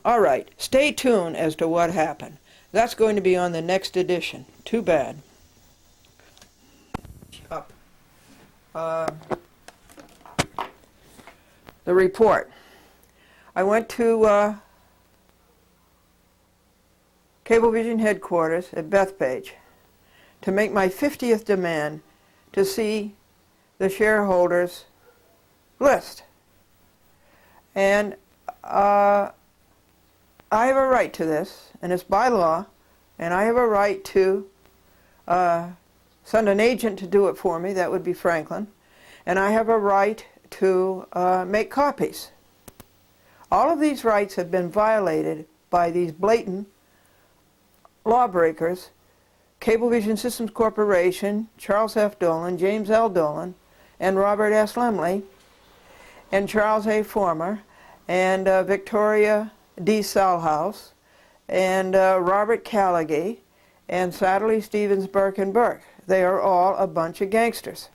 all right, stay tuned as to what happened. That's going to be on the next edition. Too bad. Up. The report. I went to Cablevision headquarters at Bethpage to make my 50th demand to see the shareholders list. And I have a right to this, and it's by law, and I have a right to send an agent to do it for me. That would be Franklin. And I have a right to make copies. All of these rights have been violated by these blatant lawbreakers: Cablevision Systems Corporation, Charles F. Dolan, James L. Dolan, and Robert S. Lemley, and Charles A. Former, and Victoria D. Salhouse, and Robert Callaghy, and Satterley, Stevens, Burke, and Burke. They are all a bunch of gangsters.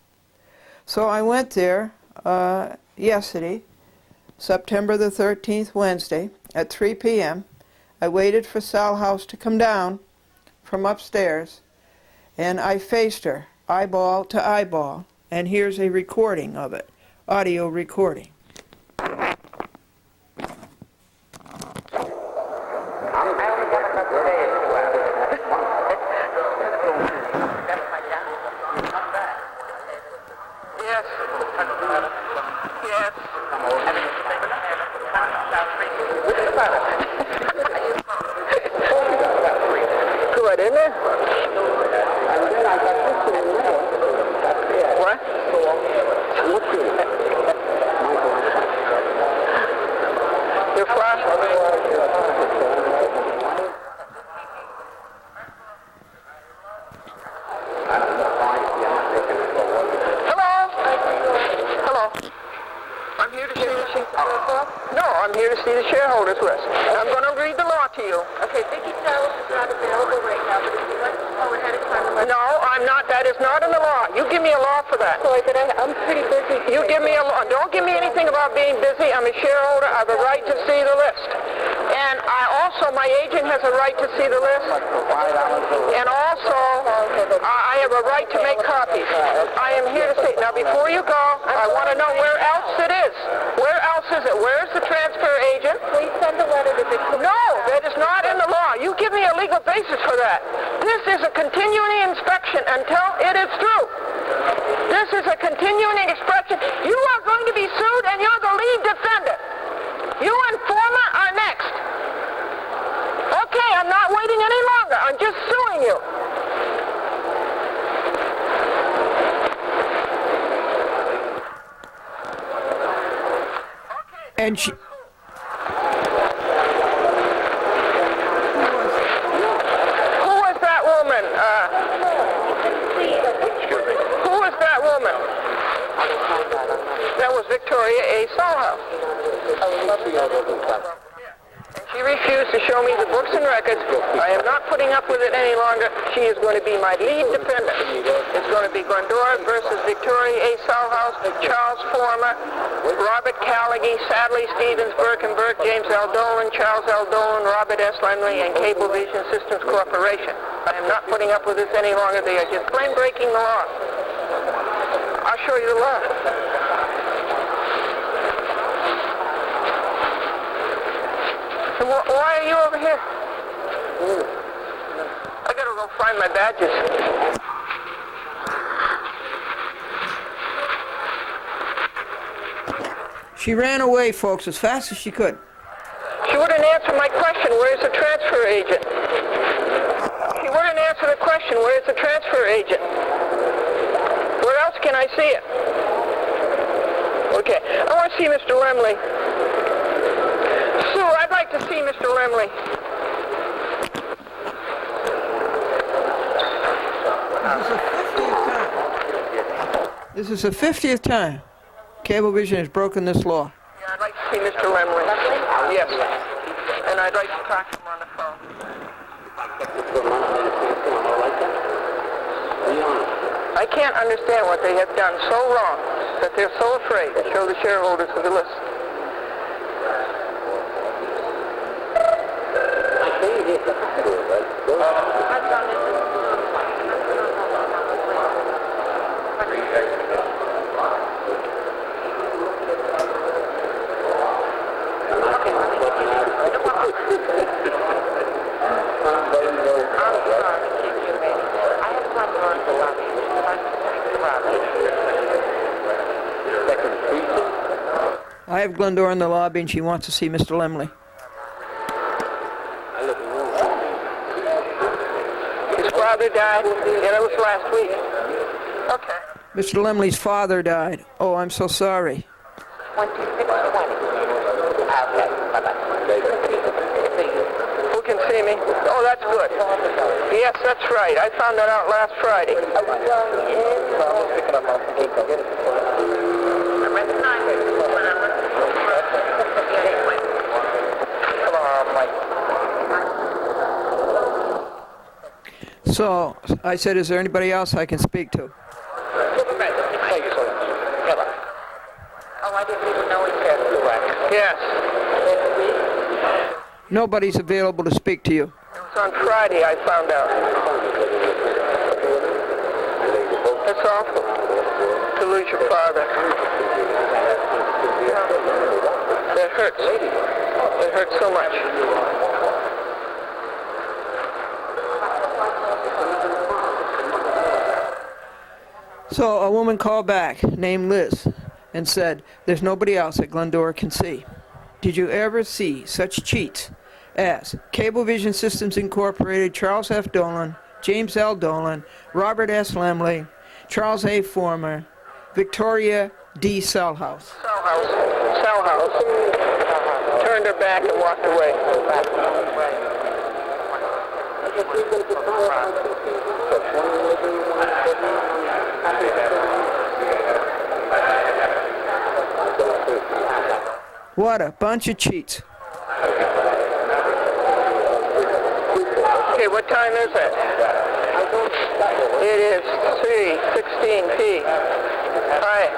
So I went there yesterday, September the 13th, Wednesday, at 3 p.m. I waited for Salhouse to come down from upstairs, and I faced her, eyeball to eyeball, and here's a recording of it, audio recording. Good, isn't it? What? You're flash. I'm here to see the shareholders list. I'm going to read the law to you. Okay, Vicki Salas is not available right now, but if you'd like to call ahead of time... No, I'm not. That is not in the law. You give me a law for that. Sorry, but I'm pretty busy. You give me a law. Don't give me anything about being busy. I'm a shareholder. I have a right to see the list. And my agent has a right to see the list. And also, I have a right to make copies. I am here to say, now before you go, I want to know where else it is. Where else is it? Where's the transfer agent? Please send a letter to Victoria. No, that is not in the law. You give me a legal basis for that. This is a continuing inspection until it is through. This is a continuing inspection. You are going to be sued and you're the lead defendant. You and Former are next. Okay, I'm not waiting any longer. I'm just suing you. And she... That was Victoria A. Salhouse. And she refused to show me the books and records. I am not putting up with it any longer. She is going to be my lead defendant. It's going to be Glendora versus Victoria A. Salhouse, Charles Former, Robert Callaghy, Sadley, Stevens, Burke and Burke, James L. Dolan, Charles L. Dolan, Robert S. Lemley, and Cablevision Systems Corporation. I am not putting up with this any longer. They are just plain breaking the law. I'll show you the law. So why are you over here? I gotta go find my badges. She ran away, folks, as fast as she could. She wouldn't answer my question, where's the transfer agent? She wouldn't answer the question, where's the transfer agent? Where else can I see it? Okay, I want to see Mr. Lemley. Sue, I'd like to see Mr. Lemley. This is the 50th time Cablevision has broken this law. Yeah, I'd like to see Mr. Lemley. Yes. And I'd like to talk to him on the phone. I can't understand what they have done so wrong that they're so afraid to show the shareholders of the list. I have Glendora in the lobby, and she wants to see Mr. Lemley. His father died? Yeah, that was last week. Okay. Mr. Lemley's father died. Oh, I'm so sorry. 2620. Okay, bye-bye. Who can see me? Oh, that's good. Yes, that's right. I found that out last Friday. So, I said, is there anybody else I can speak to? Oh, I didn't even know he passed away. Yes. Nobody's available to speak to you. It was on Friday I found out. It's awful to lose your father. That hurts. It hurts so much. So a woman called back named Liz and said, there's nobody else that Glendora can see. Did you ever see such cheats as Cablevision Systems Incorporated, Charles F. Dolan, James L. Dolan, Robert S. Lemley, Charles A. Former, Victoria D. Sellhouse? Sellhouse. Turned her back and walked away. What a bunch of cheats. Okay, what time is it? It is 3:16 p. Hi.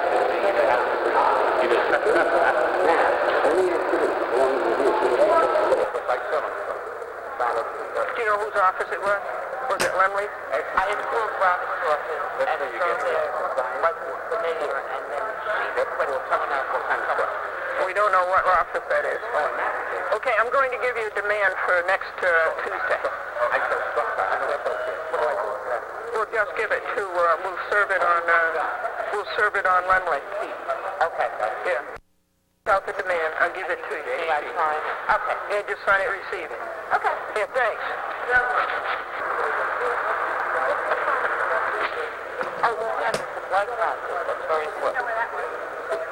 Do you know whose office it was? Was it Lemley? I had called Robert's office, and it's on there, right familiar, and then she was coming out for time. We don't know what office that is. Okay, I'm going to give you a demand for next Tuesday. We'll just give it to, we'll serve it on Lemley. Okay. Yeah. Out the demand, I'll give it to you. Okay. Yeah, just sign it, receive it. Okay. Yeah, thanks. Oh, yeah, the blood process. That's very important.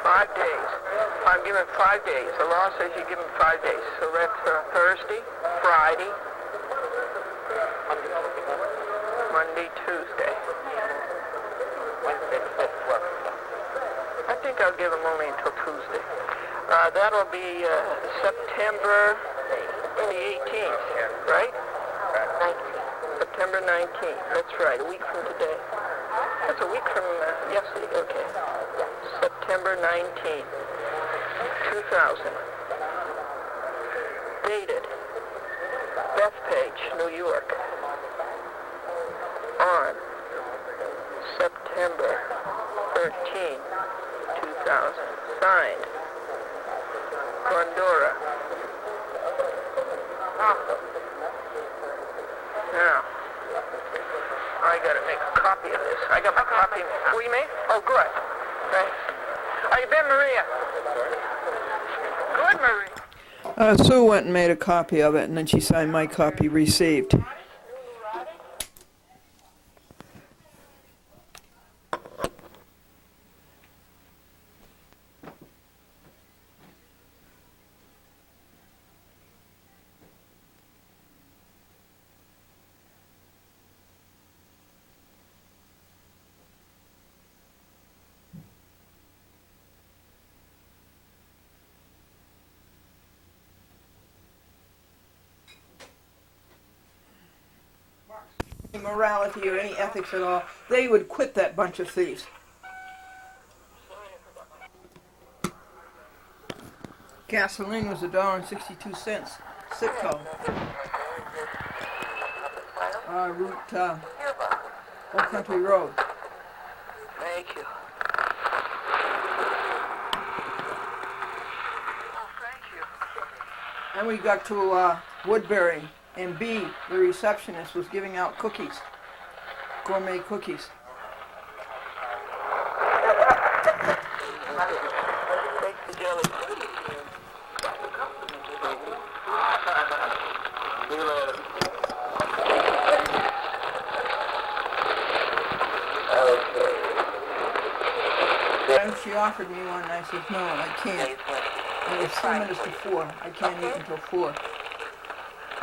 5 days. I'm given 5 days. The law says you give them 5 days. So that's Thursday, Friday, Monday, Tuesday. Wednesday, the 5th work. I think I'll give them only until Tuesday. That'll be September the 18th, right? 19th. September 19th. That's right, a week from today. That's a week from yesterday. Okay. September 19th, 2000. Dated Bethpage, New York. On September 13th, 2000. Signed, Glendora. Now, I gotta make a copy of this. I got my copy. Will you make? Oh, good. Thanks. How you been, Maria? Good, Maria. Sue went and made a copy of it, and then she signed my copy, received. Morality or any ethics at all, they would quit that bunch of thieves. Gasoline was $1.62. Citco. Route Old Country Road. Thank you. Oh, thank you. And we got to Woodbury, and B, the receptionist was giving out cookies, gourmet cookies. Take the jelly. she offered me one, and I said, no, I can't. It was 3 minutes to 4. I can't eat until 4.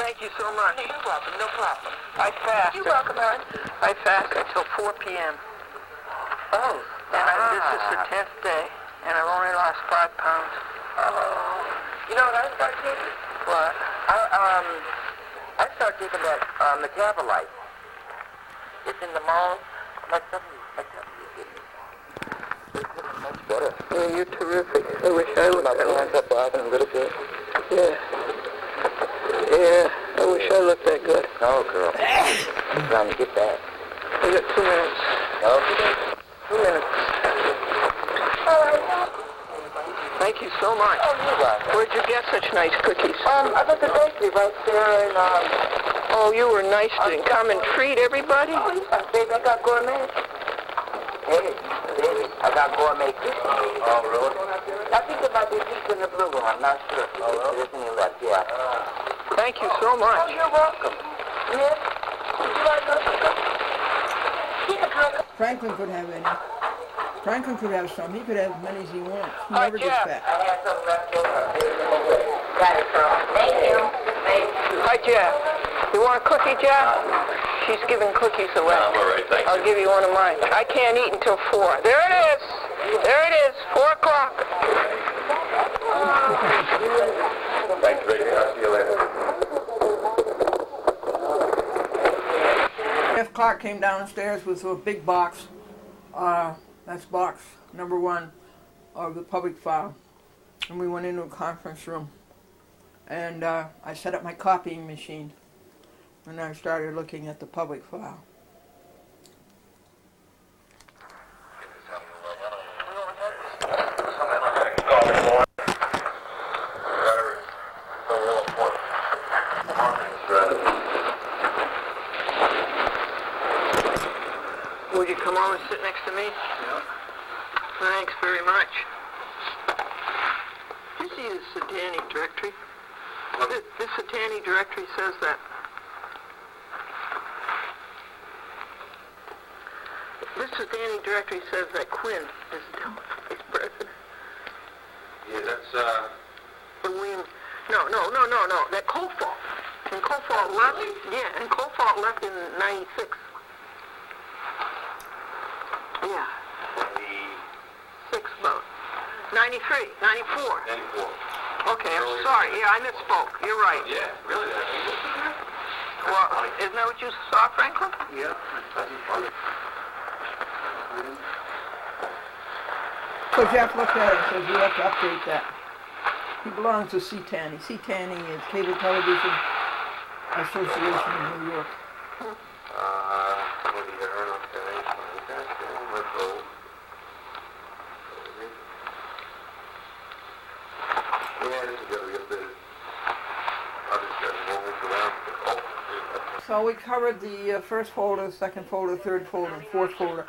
Thank you so much. You're welcome, no problem. I fast. You're welcome, Ellen. I fast until 4 p.m. Oh, And this is the 10th day, and I've only lost 5 pounds. Oh. You know what I start taking? What? I start taking that metabolite. It's in the mall. My something. Much better. Oh, you're terrific. I wish I looked that hands way. up bobbing a little bit. Yeah. Yeah, I wish I looked that good. No, girl. I'm trying to get that. I got 2 minutes. Okay. 2 minutes. Thank you so much. Oh, you're welcome. Where'd you get such nice cookies? I got the bakery right there in, Oh, you were nice to come and treat everybody? oh, yeah, baby, I got gourmet. Baby, I got gourmet cookies. Oh, really? I think there might be pizza in the blue one, I'm not sure. Oh, really? There's any left, yeah. Thank you so Oh, much. you're welcome. Yes? Would you like those cookies? Franklin could have any. Franklin could have some. He could have as many as he wants. He Hi, never gets Jeff. fat. I have some left over. Got it, girl. Thank you. Thank you. Hi, Jeff. You want a cookie, Jeff? She's giving cookies away. I'm all right, thanks. I'll give you one of mine. I can't eat until 4. There it is. There it is. 4 o'clock. Thanks, Rick. I'll see you later. Jeff Clark came downstairs with a big box. That's box number 1 of the public file. And we went into a conference room. And I set up my copying machine. And I started looking at the public file. Would you come over and sit next to me? Yeah. Thanks very much. You see the satanic directory? This satanic directory says that. This satanic directory says that Quinn is still vice president. Yeah, that's, But William, no. That Kofalt. And Kofalt left. Yeah, and Kofalt left in '96. Yeah, 6 about 93, 94. 94. Okay, I'm sorry. Yeah, I misspoke. You're right. Yeah, really? Well, isn't that what you saw, Franklin? Yeah. So Jeff looked at it and says, you have to update that. He belongs to CTANI. CTANI is Cable Television Association in New York. What do you earn on donation? Let's go. Yeah, this is gonna get the other stuff moving around. So we covered the first folder, second folder, third folder, and fourth folder.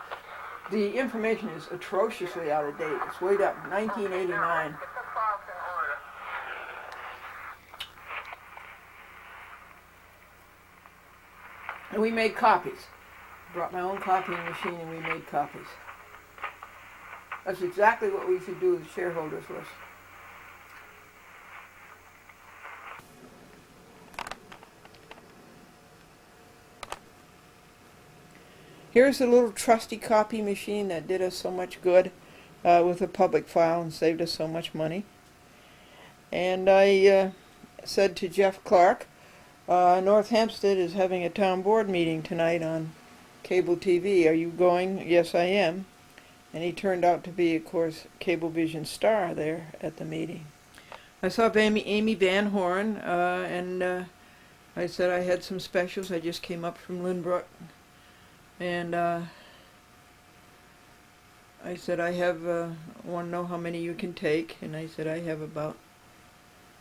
The information is atrociously out of date. It's way up 1989. And we made copies. Brought my own copying machine and we made copies. That's exactly what we should do with the shareholders list. Here's a little trusty copy machine that did us so much good with a public file and saved us so much money. And I said to Jeff Clark, North Hampstead is having a town board meeting tonight on cable TV. Are you going? Yes, I am. And he turned out to be, of course, Cablevision star there at the meeting. I saw Amy Van Horn, and I said I had some specials. I just came up from Lynbrook. And I said, I have, want to know how many you can take. And I said, I have about,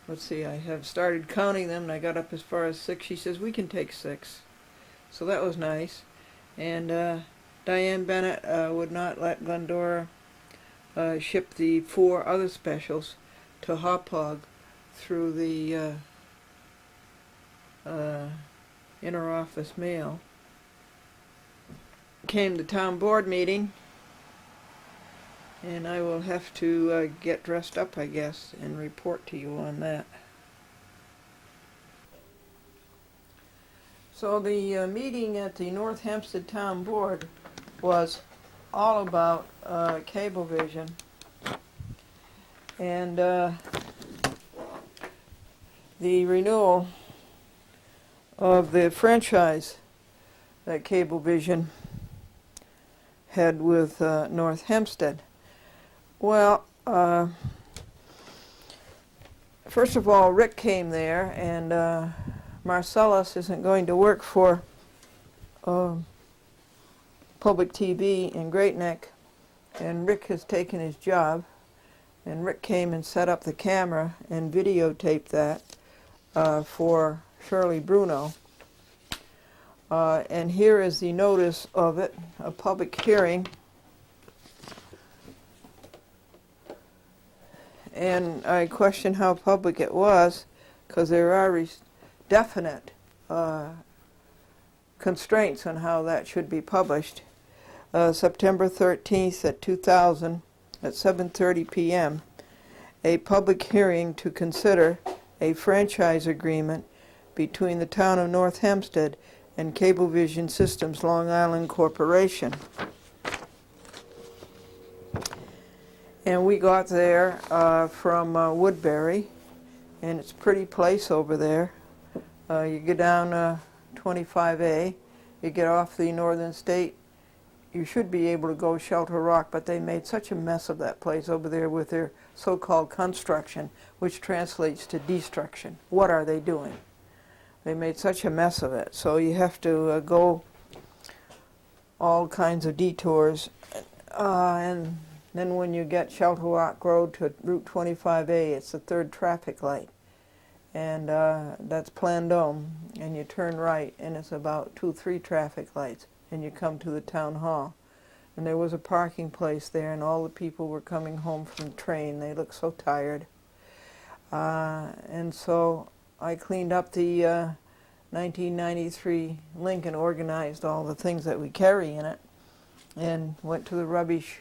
let's see, I have started counting them, and I got up as far as 6. She says, we can take 6. So that was nice. And Diane Bennett would not let Glendora ship the 4 other specials to Hauppauge through the inter-office mail. Came the town board meeting, And I will have to get dressed up, I guess, and report to you on that. So the meeting at the North Hempstead Town Board was all about Cablevision. And the renewal of the franchise that Cablevision had with North Hempstead. Well, first of all, Rick came there, and Marcellus isn't going to work for public TV in Great Neck, and Rick has taken his job. And Rick came and set up the camera and videotaped that for Shirley Bruno. And here is the notice of it, a public hearing. And I question how public it was, because there are definite constraints on how that should be published. September 13th at 2000 at 7:30 p.m. a public hearing to consider a franchise agreement between the town of North Hempstead and Cablevision Systems Long Island Corporation. And we got there from Woodbury, and it's a pretty place over there. You get down 25A, you get off the Northern State, you should be able to go Shelter Rock, but they made such a mess of that place over there with their so-called construction, which translates to destruction. What are they doing? They made such a mess of it. So you have to go all kinds of detours. And then when you get Shelter Rock Road to Route 25A, it's the third traffic light. And that's Plandome. And you turn right, and it's about 2-3 traffic lights. And you come to the town hall. And there was a parking place there, and all the people were coming home from the train. They looked so tired. And so I cleaned up the 1993 Lincoln, organized all the things that we carry in it, and went to the rubbish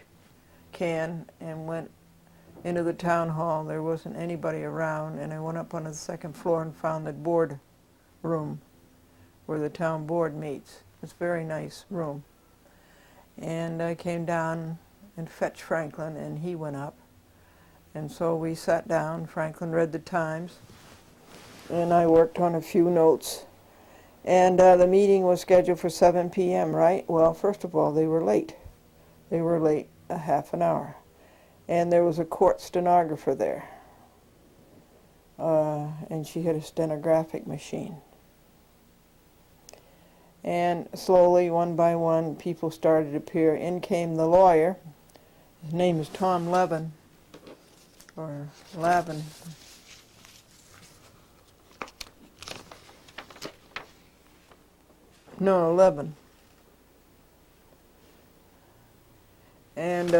can and went into the town hall. There wasn't anybody around, and I went up onto the second floor and found the board room where the town board meets. It's a very nice room. And I came down and fetched Franklin, and he went up. And so we sat down. Franklin read the Times, and I worked on a few notes. And the meeting was scheduled for 7 p.m., right? Well, first of all, they were late. They were late a half an hour. And there was a court stenographer there. And she had a stenographic machine. And slowly, one by one, people started to appear. In came the lawyer. His name is Tom Levin, or Lavin. No, Levin. And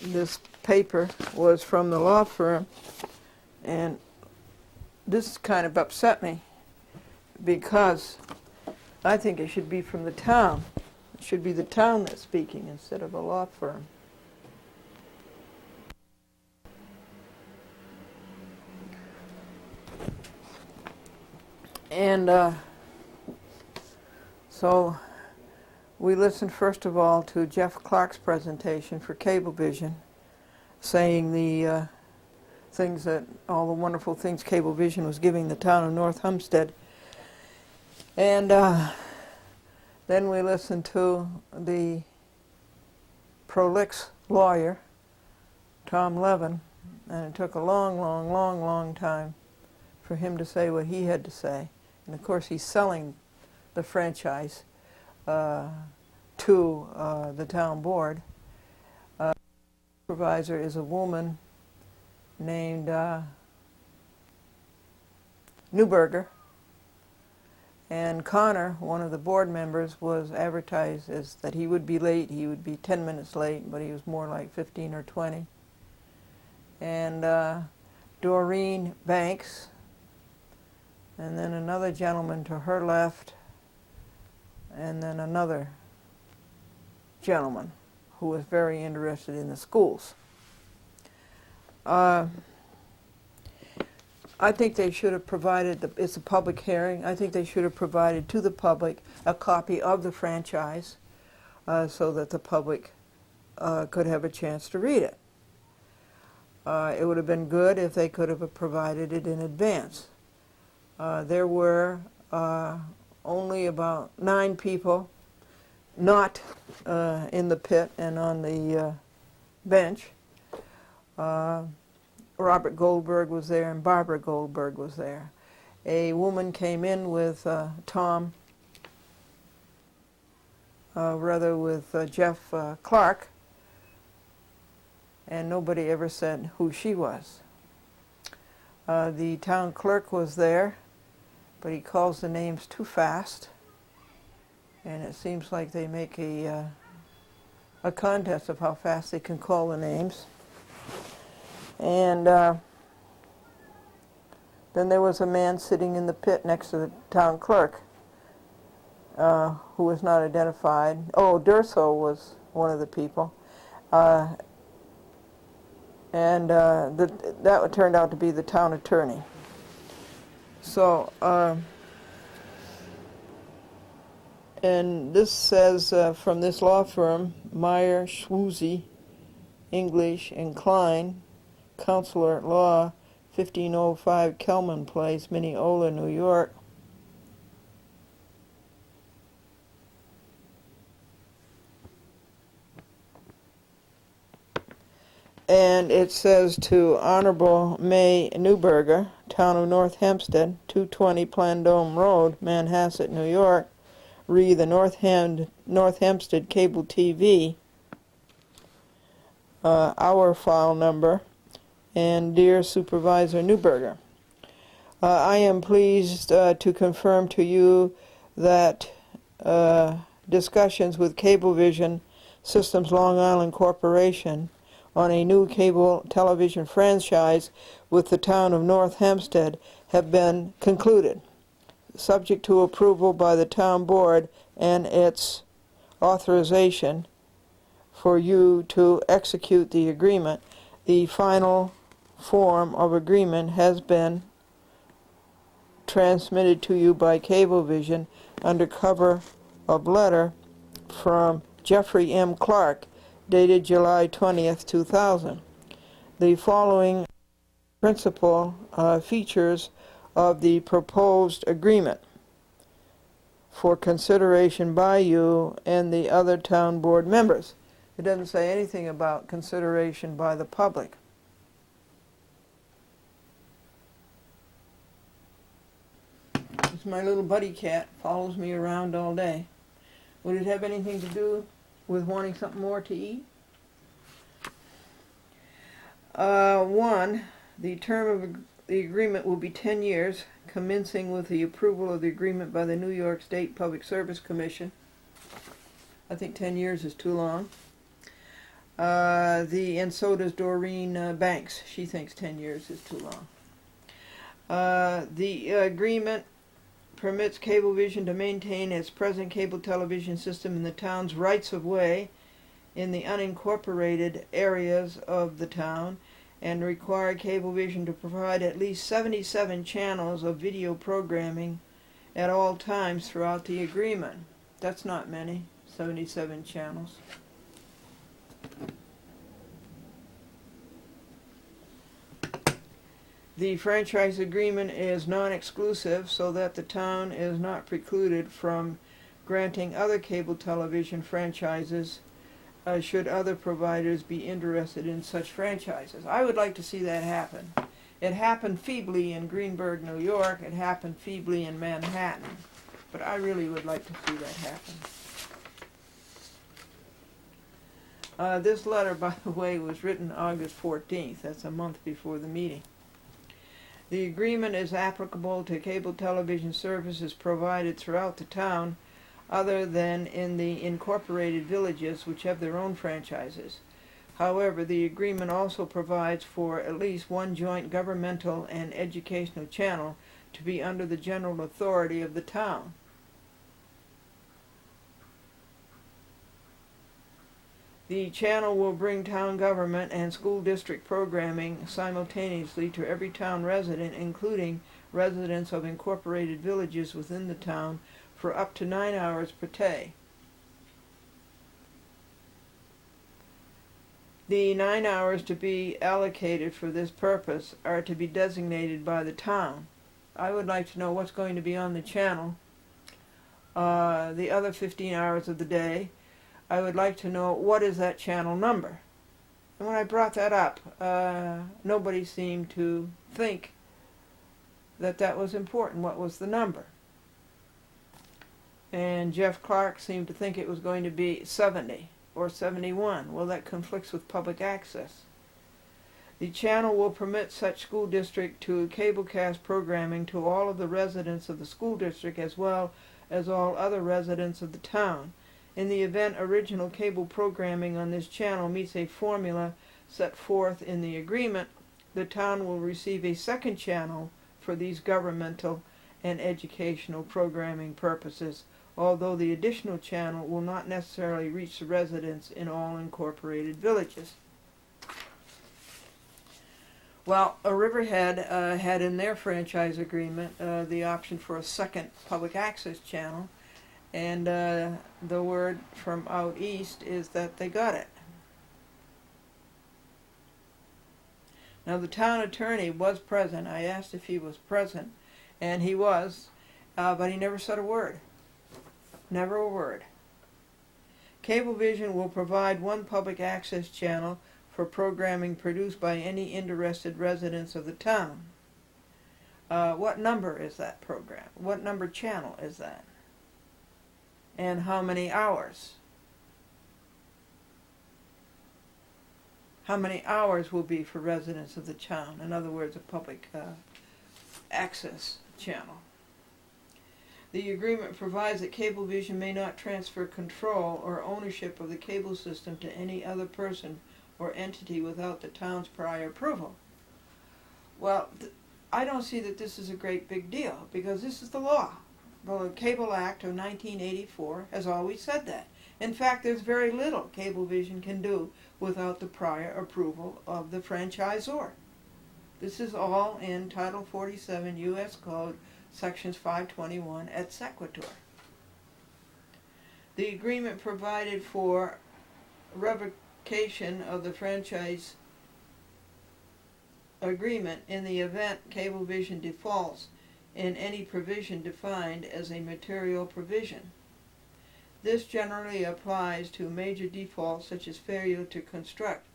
this paper was from the law firm, and this kind of upset me, because I think it should be from the town. It should be the town that's speaking instead of a law firm. And so we listened first of all to Jeff Clark's presentation for Cablevision, saying the things that, all the wonderful things Cablevision was giving the town of North Hempstead. And then we listened to the prolix lawyer, Tom Levin, and it took a long time for him to say what he had to say. And of course he's selling the franchise to the town board. The supervisor is a woman named Newberger. And Connor, one of the board members, was advertised as that he would be late. He would be 10 minutes late, but he was more like 15 or 20. And Doreen Banks, and then another gentleman to her left, and then another gentleman who was very interested in the schools. I think they should have provided, it's a public hearing, I think they should have provided to the public a copy of the franchise so that the public could have a chance to read it. It would have been good if they could have provided it in advance. There were only about 9 people not in the pit and on the bench. Robert Goldberg was there and Barbara Goldberg was there. A woman came in with Jeff Clark, and nobody ever said who she was. The town clerk was there, but he calls the names too fast, and it seems like they make a contest of how fast they can call the names. And then there was a man sitting in the pit next to the town clerk who was not identified. Oh, Durso was one of the people. That turned out to be the town attorney. So, and this says from this law firm, Meyer, Schwooze, English, and Klein, Counselor at Law, 1505 Kelman Place, Mineola, New York. And it says to Honorable May Newberger, Town of North Hempstead, 220 Plandome Road, Manhasset, New York, re the North Hempstead Cable TV, our file number, and dear Supervisor Newberger, I am pleased to confirm to you that discussions with Cablevision Systems Long Island Corporation on a new cable television franchise with the town of North Hempstead have been concluded, subject to approval by the town board and its authorization for you to execute the agreement. The final form of agreement has been transmitted to you by Cablevision under cover of letter from Jeffrey M. Clark, dated July 20th, 2000. The following principal features of the proposed agreement for consideration by you and the other town board members. It doesn't say anything about consideration by the public. It's my little buddy cat, follows me around all day. Would it have anything to do with wanting something more to eat? 1. The term of the agreement will be 10 years, commencing with the approval of the agreement by the New York State Public Service Commission. I think 10 years is too long. And so does Doreen Banks. She thinks 10 years is too long. The agreement permits Cablevision to maintain its present cable television system in the town's rights-of-way in the unincorporated areas of the town, and require Cablevision to provide at least 77 channels of video programming at all times throughout the agreement. That's not many, 77 channels. The franchise agreement is non-exclusive, so that the town is not precluded from granting other cable television franchises should other providers be interested in such franchises. I would like to see that happen. It happened feebly in Greenburgh, New York. It happened feebly in Manhattan. But I really would like to see that happen. This letter, by the way, was written August 14th. That's a month before the meeting. The agreement is applicable to cable television services provided throughout the town, other than in the incorporated villages which have their own franchises. However, the agreement also provides for at least one joint governmental and educational channel to be under the general authority of the town. The channel will bring town government and school district programming simultaneously to every town resident, including residents of incorporated villages within the town, for up to 9 hours per day. The 9 hours to be allocated for this purpose are to be designated by the town. I would like to know what's going to be on the channel the other 15 hours of the day. I would like to know what is that channel number. And when I brought that up, nobody seemed to think that that was important. What was the number? And Jeff Clark seemed to think it was going to be 70 or 71. Well, that conflicts with public access. The channel will permit such school district to cablecast programming to all of the residents of the school district as well as all other residents of the town. In the event original cable programming on this channel meets a formula set forth in the agreement, the town will receive a second channel for these governmental and educational programming purposes, although the additional channel will not necessarily reach the residents in all incorporated villages. Well, Riverhead had in their franchise agreement the option for a second public access channel, and the word from out east is that they got it. Now, the town attorney was present. I asked if he was present, and he was, but he never said a word. Never a word. Cablevision will provide one public access channel for programming produced by any interested residents of the town. What number is that program? What number channel is that? And how many hours? How many hours will be for residents of the town? In other words, a public access channel. The agreement provides that Cablevision may not transfer control or ownership of the cable system to any other person or entity without the town's prior approval. Well, I don't see that this is a great big deal, because this is the law. The Cable Act of 1984 has always said that. In fact, there's very little Cablevision can do without the prior approval of the franchisor. This is all in Title 47 U.S. Code, Sections 521 et sequitur. The agreement provided for revocation of the franchise agreement in the event Cablevision defaults in any provision defined as a material provision. This generally applies to major defaults such as failure to construct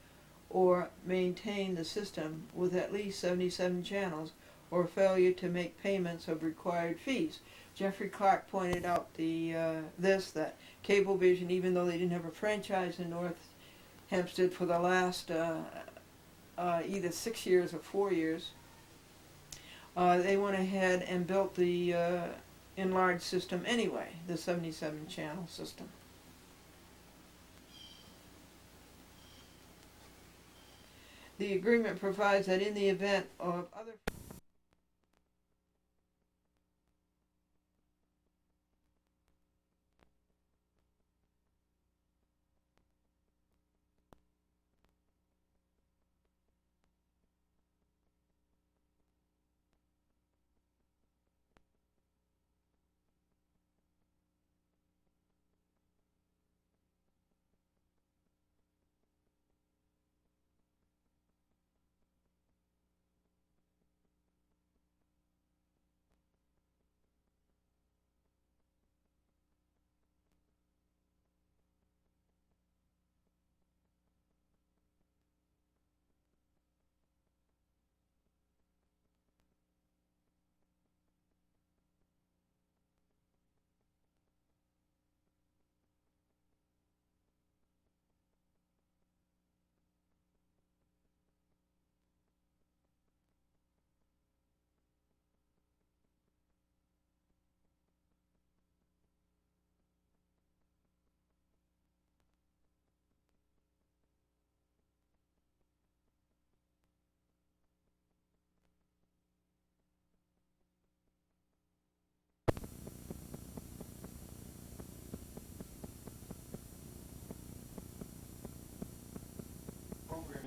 or maintain the system with at least 77 channels, or failure to make payments of required fees. Jeffrey Clark pointed out that Cablevision, even though they didn't have a franchise in North Hempstead for the last either 6 years or 4 years, they went ahead and built the enlarged system anyway, the 77 channel system. The agreement provides that in the event of other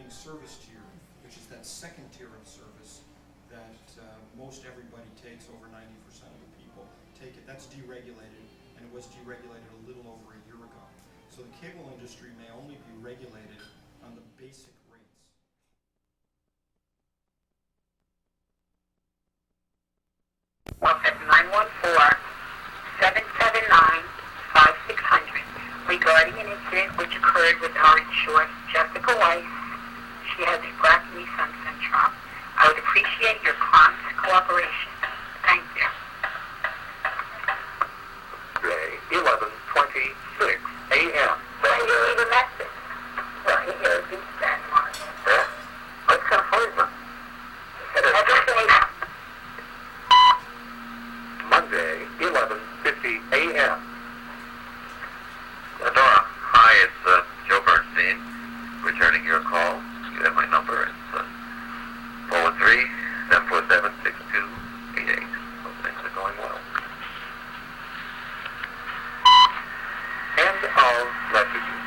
getting service tier, which is that second tier of service that most everybody takes. Over 90% of the people take it. That's deregulated, and it was deregulated a little over a year ago. So the cable industry may only be regulated on the basic rates. At 914-779-5600 regarding an incident which occurred with our insured Jessica Weiss. She has a black Nissan Sentra. I would appreciate your prompt cooperation. Thank you. Today, 11:26 a.m. When you leave a message, well, here is that one. What's that appointment? Monday, 11:50 a.m. Glendora, hi, it's Joe Bernstein. Returning your call. You have my number. It's 403-747-6288. Hope things are going well. End of messages.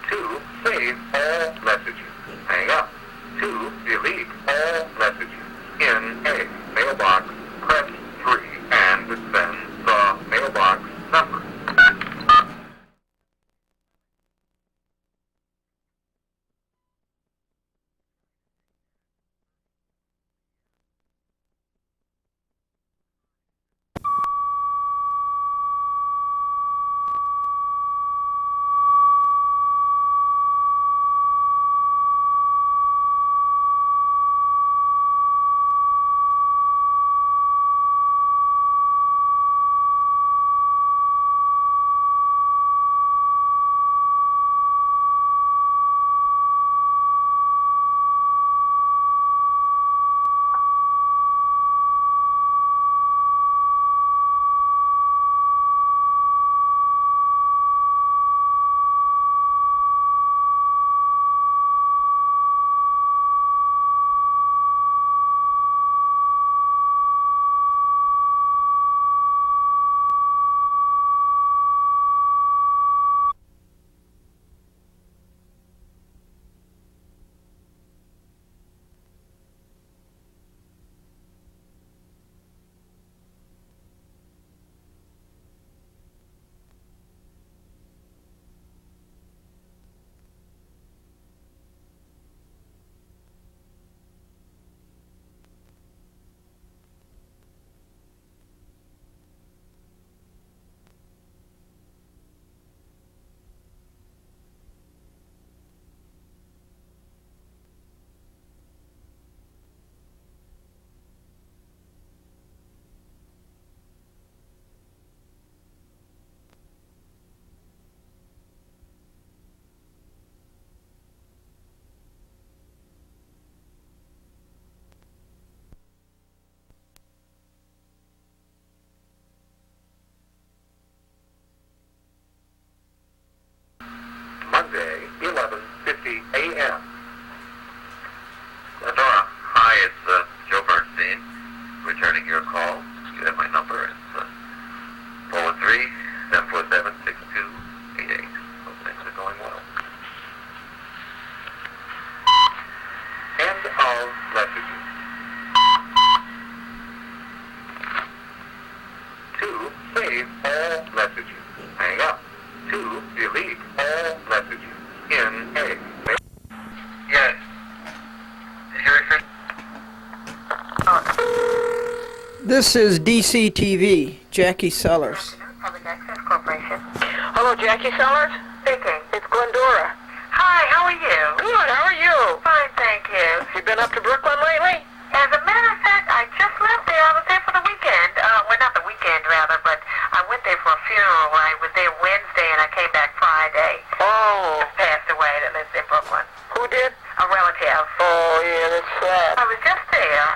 To save all messages. Hang up. To delete all messages. In a mailbox, press 3 and then the mailbox number. Monday, 11:50 a.m. Glendora, hi, it's Joe Bernstein. Returning your call. You have my number. It's 403-747-6288. Hope things are going well. End of messages. To save all messages. Hang up. To delete all messages. In a... Yes. This is DCTV, Jackie Sellers. Public Access Corporation. Hello, Jackie Sellers? Speaking. It's Glendora. Hi, how are you? Good, how are you? Fine, thank you. You been up to Brooklyn lately? As a matter of fact, I just left there. I was there for the weekend. Well, not the weekend, rather, but I went there for a funeral. I was there Wednesday, and I came back Friday. Oh. Passed away that lives in Brooklyn. Who did? A relative. Oh, yeah, that's sad. I was just there.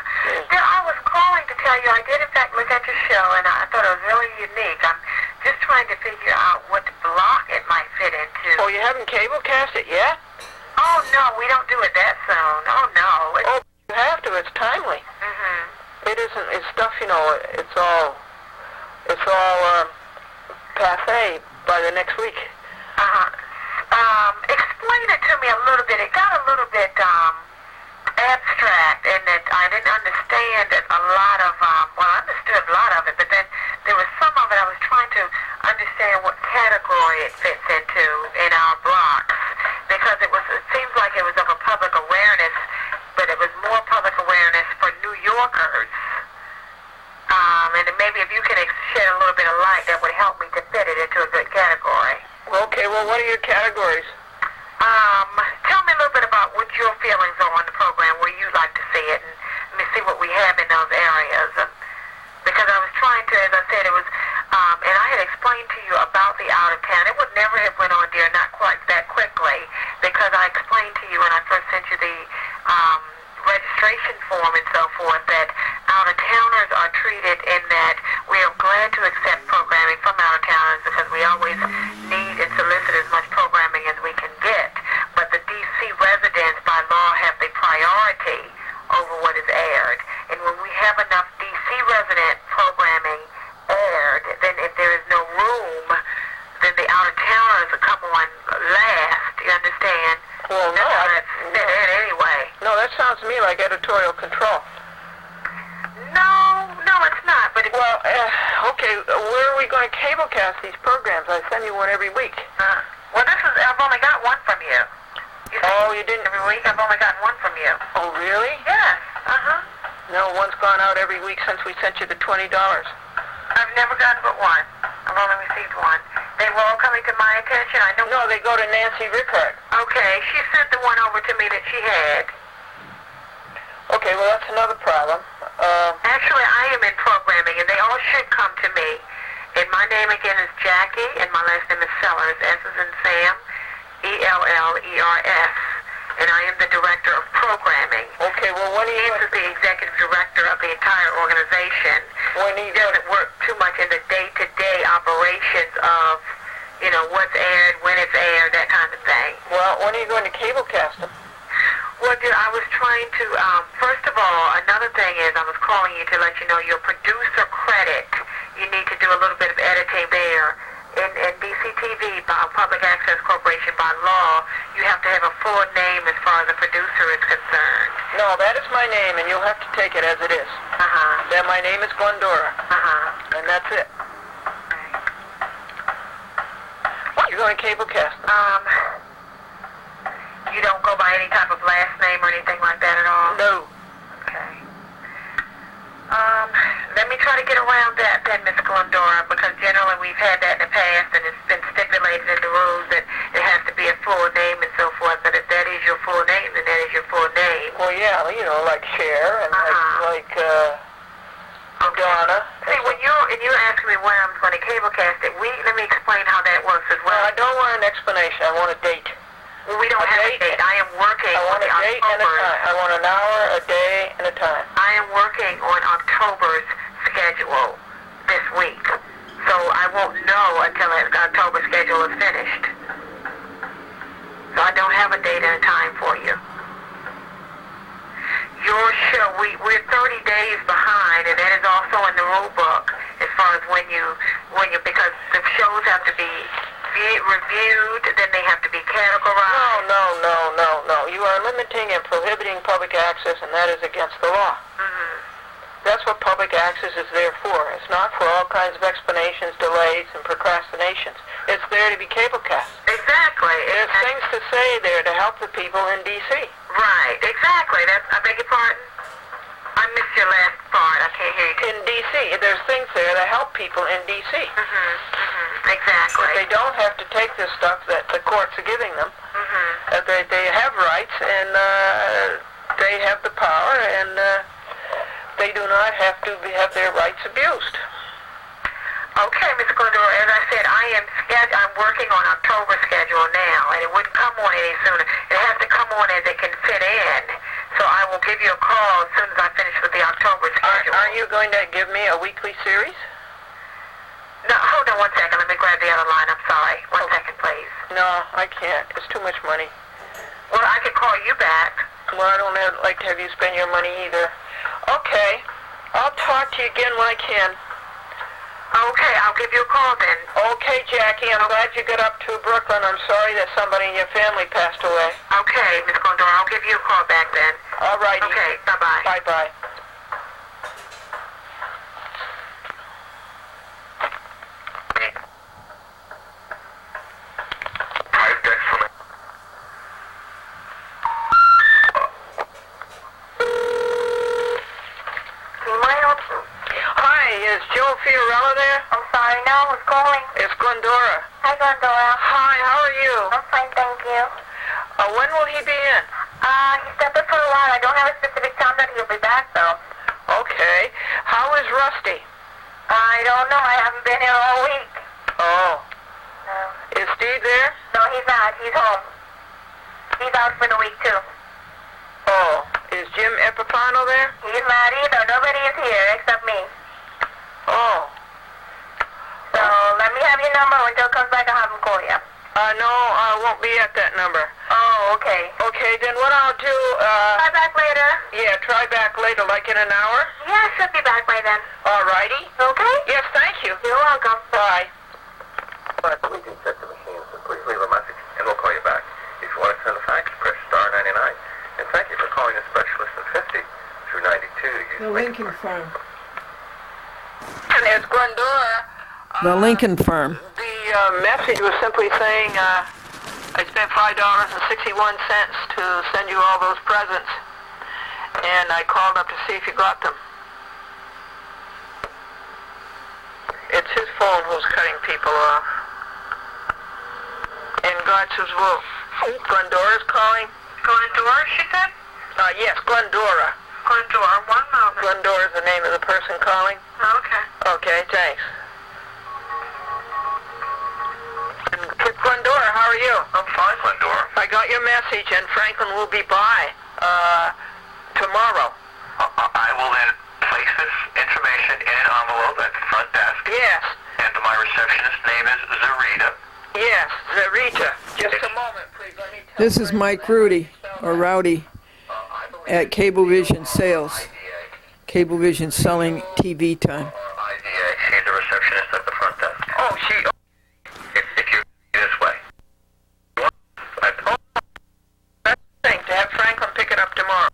Yeah. I was calling to tell you I did, in fact, look at your show, and I thought it was really unique. I'm just trying to figure out what block it might fit into. Oh, you haven't cable cast it yet? Oh, no, we don't do it that soon. Oh, no. Oh, you have to. It's timely. Mm-hmm. It isn't. It's stuff, you know. It's all passe by the next week. Explain it to me a little bit. It got a little bit abstract in that I didn't understand it a lot of, well, I understood a lot of it, but then there was some of it I was trying to understand what category it fits into in our blocks, because it seems like it was of a public awareness, but it was more public awareness for New Yorkers. And maybe if you can shed a little bit of light, that would help me to fit it into a good category. Okay, well, what are your categories? Tell me a little bit about what your feelings are on the program, where you'd like to see it, and let me see what we have in those areas. Because I was trying to, as I said, it was, and I had explained to you about the out of town. It would never have went on, dear, not quite that quickly, because I explained to you when I first sent you the registration form and so forth that out of towners are treated in that we are glad to accept programming from out of towners because we always need and solicit as much programming as we can get. But the D.C. residents by law have the priority over what is aired. And when we have enough D.C. resident programming aired, then if there is no room, then the out-of-towners will come on last, you understand? Well, no, That's fit in anyway. no, that sounds to me like editorial control. No, it's not. But Well, okay, where are we going to cablecast these programs? I send you one every week. well, I've only got one from you. Oh, you didn't? Every week I've only gotten one from you. Oh, really? Yes. No, one's gone out every week since we sent you the $20. I've never gotten but one. I've only received one. They were all coming to my attention. I know. No, they go to Nancy Rickard. Okay, she sent the one over to me that she had. Okay, well, that's another problem. Actually, I am in programming, and they all should come to me. And my name again is Jackie, and my last name is Sellers. S as in Sam, Ellers. And I am the director of programming. Okay, well, when are you James is the executive director of the entire organization. When are you He doesn't work too much in the day-to-day operations of, what's aired, when it's aired, that kind of thing. Well, when are you going to cablecast them? Well, dear, I was trying to, first of all, another thing is I was calling you to let you know your producer credit. You need to do a little bit of editing there. In DCTV, Public Access Corporation, by law, you have to have a full name as far as the producer is concerned. No, that is my name, and you'll have to take it as it is. Then my name is Glendora, and that's it. You're going to cablecast them? You don't go by any type of last name or anything like that at all? No. Okay. Let me try to get around that then, Miss Glendora, because generally we've had that in the past, and it's been stipulated in the rules that it has to be a full name and so forth, but if that is your full name, then that is your full name. Well, yeah, like Cher and like Donna. See, when you're asking me where I'm going to cablecast it, let me explain how that works as well. I don't want an explanation. I want a date. Well, we don't have a date. I am working I want on a date and a time. I want an hour, a day, and a time. I am working on October's schedule this week, so I won't know until the October schedule is finished. So I don't have a date and a time for you. Your show, we're 30 days behind, and that is also in the rule book as far as when you because the shows have to be reviewed, then they have to be categorized. No. You are limiting and prohibiting public access, and that is against the law. That's what public access is there for. It's not for all kinds of explanations, delays, and procrastinations. It's there to be cablecast. Exactly. There's things to say there to help the people in D.C. Right, exactly. I beg your pardon? I missed your last part. I can't hear you. In D.C., there's things there that help people in D.C. Exactly. They don't have to take this stuff that the courts are giving them. They have rights, and they have the power, and they do not have to have their rights abused. Okay, Ms. Glendora, as I said, I'm working on October schedule now, and it wouldn't come on any sooner. It has to come on as it can fit in. So I will give you a call as soon as I finish with the October schedule. Are you going to give me a weekly series? No, hold on one second. Let me grab the other line. I'm sorry. One second, please. No, I can't. It's too much money. Well, I could call you back. Well, I don't like to have you spend your money either. Okay. I'll talk to you again when I can. Okay, I'll give you a call then. Okay, Jackie, I'm glad you got up to Brooklyn. I'm sorry that somebody in your family passed away. Okay, Miss Glendora, I'll give you a call back then. All righty. Okay, bye-bye. Bye-bye. Hi, is Joe Fiorella there? I'm sorry, no, who's calling? It's Glendora. Hi, Glendora. Hi, how are you? I'm fine, thank you. When will he be in? He stepped in for a while. I don't have a specific time that he'll be back, though. Okay. How is Rusty? I don't know. I haven't been here all week. Oh. No. Is Steve there? No, he's not. He's home. He's out for the week, too. Oh. Is Jim Epifano there? He's not either. Nobody is here except me. Oh. So let me have your number. When Joe comes back, I'll have him call you. No, I won't be at that number. Oh, okay. Okay, then what I'll do, Try back later. yeah, try back later, like in an hour. Yeah, I should be back by then. All righty. Okay? Yes, thank you. You're welcome. Bye. We can check the machine, so please leave a message, and we'll call you back. If you want to send a fax, press star 99. And thank you for calling the specialist at 50 through 92. The Lincoln firm. And it's Glendora. The Lincoln firm. The message was simply saying I spent $5.61 to send you all those presents, and I called up to see if you got them. It's his phone who's cutting people off. And God says, well, Glendora's calling? Glendora, she said? Yes, Glendora. Glendora, one moment. Glendora's the name of the person calling? Okay. Okay, thanks. Glendora, how are you? I'm fine, Glendora. I got your message, and Franklin will be by tomorrow. I will then place this information in an envelope at the front desk. Yes, And my receptionist's name is Zarita. yes, Rita. Just a moment, please. Let me tell This is Mike Rudy, or Rowdy, I believe at Cablevision Sales. IDA. Cablevision selling TV time. IDA. She's a receptionist at the front desk. Oh, she... If you this way. That's the thing, to have Franklin pick it up tomorrow.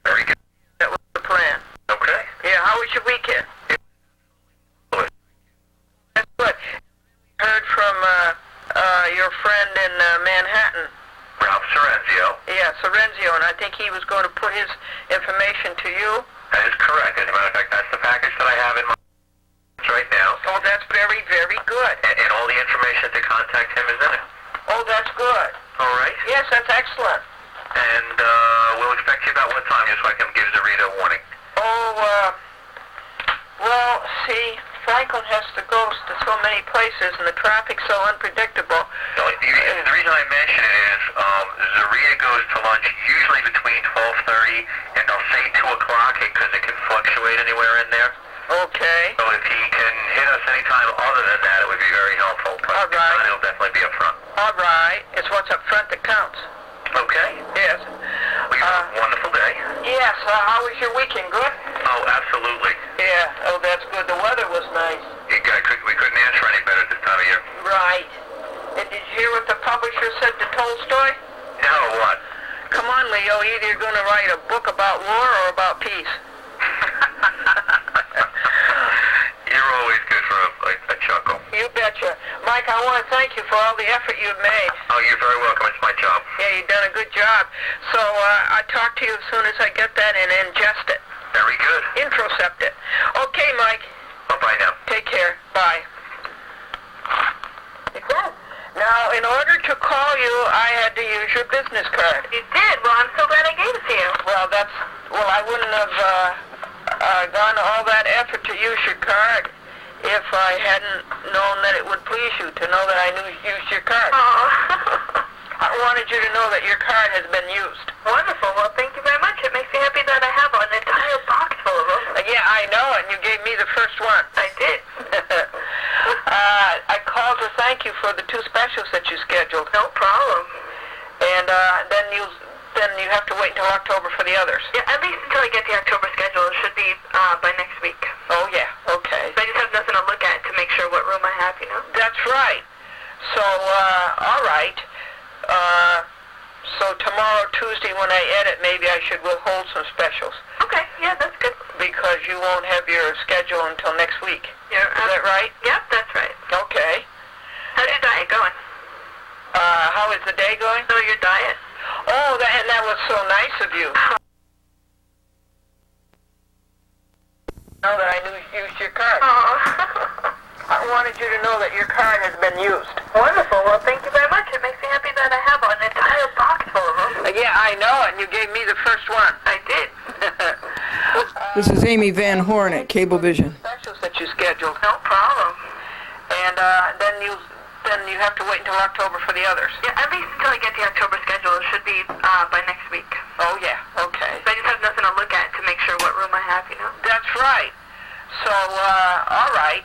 Very good. That was the plan. Okay. Yeah, how was your weekend? That's good. Heard from your friend in Manhattan. Ralph Sorrenzio. Yeah, Sorrenzio, and I think he was going to put his information to you. That is correct. As a matter of fact, that's the package that I have in my right now. Oh, that's very, very good. And all the information to contact him is in it. Oh, that's good. All right. Yes, that's excellent. And we'll expect you about what time, just so I can give Zarita a warning. Oh, well, see, Franklin has to go to so many places, and the traffic's so unpredictable. The reason I mention it is Zarita goes to lunch usually between 12:30 and I'll say 2 o'clock because it can fluctuate anywhere in there. Okay. So if he can hit us anytime other than that, it would be very helpful. But All if right. not, it'll definitely be up front. All right. It's what's up front that counts. Okay. Yes. Well, you have a wonderful day. Yes. How was your weekend? Good? Oh, absolutely. Yeah. Oh, that's good. The weather was nice. We couldn't answer any better this time of year. Right. And did you hear what the publisher said to Tolstoy? No, what? Come on, Leo. Either you're going to write a book about war or about peace. You're always good for a chuckle. You betcha. Mike, I want to thank you for all the effort you've made. Oh, you're very welcome. It's my job. Yeah, you've done a good job. So I'll talk to you as soon as I get that and ingest it. Very good. Introcept it. Okay, Mike. Bye-bye now. Take care. Bye. Now, in order to call you, I had to use your business card. You did? Well, I'm so glad I gave it to you. Well, I wouldn't have gone to all that effort to use your card if I hadn't known that it would please you to know that I used your card. Oh. I wanted you to know that your card has been used. Wonderful. Well, thank you very much. It makes me happy that I have an entire box full of them. Yeah, I know, and you gave me the first one. I did. I called to thank you for the 2 specials that you scheduled. No problem. And then you have to wait until October for the others. Yeah, at least until I get the October schedule. It should be by next week. Oh, yeah. Okay. So I just have nothing to look at to make right. So, all right. So tomorrow, Tuesday, when I edit, maybe I will hold some specials. Okay, yeah, that's good. Because you won't have your schedule until next week. Yeah, Is that right? Yep, that's right. Okay. How's your diet going? How is the day going? So your diet? Oh, that was so nice of you. Now that I used your card. Oh. I wanted you to know that your card has been used. Wonderful. Well, thank you very much. It makes me happy that I have an entire box full of them. Yeah, I know it, and you gave me the first one. I did. This is Amy Van Horn at Cablevision. Specials that you scheduled. No problem. And then you have to wait until October for the others. Yeah, at least until I get the October schedule. It should be by next week. Oh, yeah, okay. So I just have nothing to look at to make sure what room I have, you know? That's right. So, all right.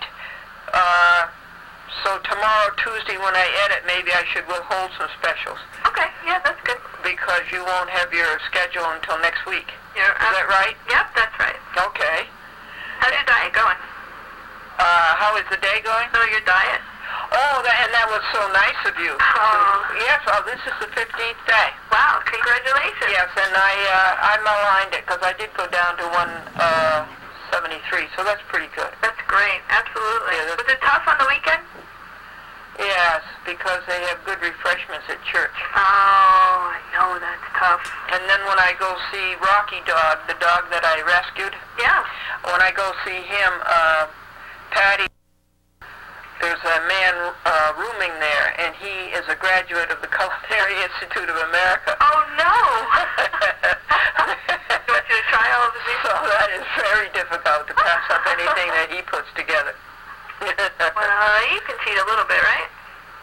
So tomorrow, Tuesday, when I edit, maybe I will hold some specials. Okay, yeah, that's good. Because you won't have your schedule until next week. Is that right? Yep, that's right. Okay. How's your diet going? How is the day going? So your diet? Oh, and that was so nice of you. Oh. Yes, well, this is the 15th day. Wow, congratulations. Yes, and I maligned it because I did go down to 173, so that's pretty good. That's great, absolutely. Yeah, was it tough on the weekend? Yes, because they have good refreshments at church. Oh, I know, that's tough. And then when I go see Rocky Dog, the dog that I rescued, Yeah. when I go see him, Patty, there's a man rooming there, and he is a graduate of the Culinary Institute of America. Oh, no! You want you to try all of these? So that is very difficult to pass up anything that he puts together. Well, you can cheat a little bit, right?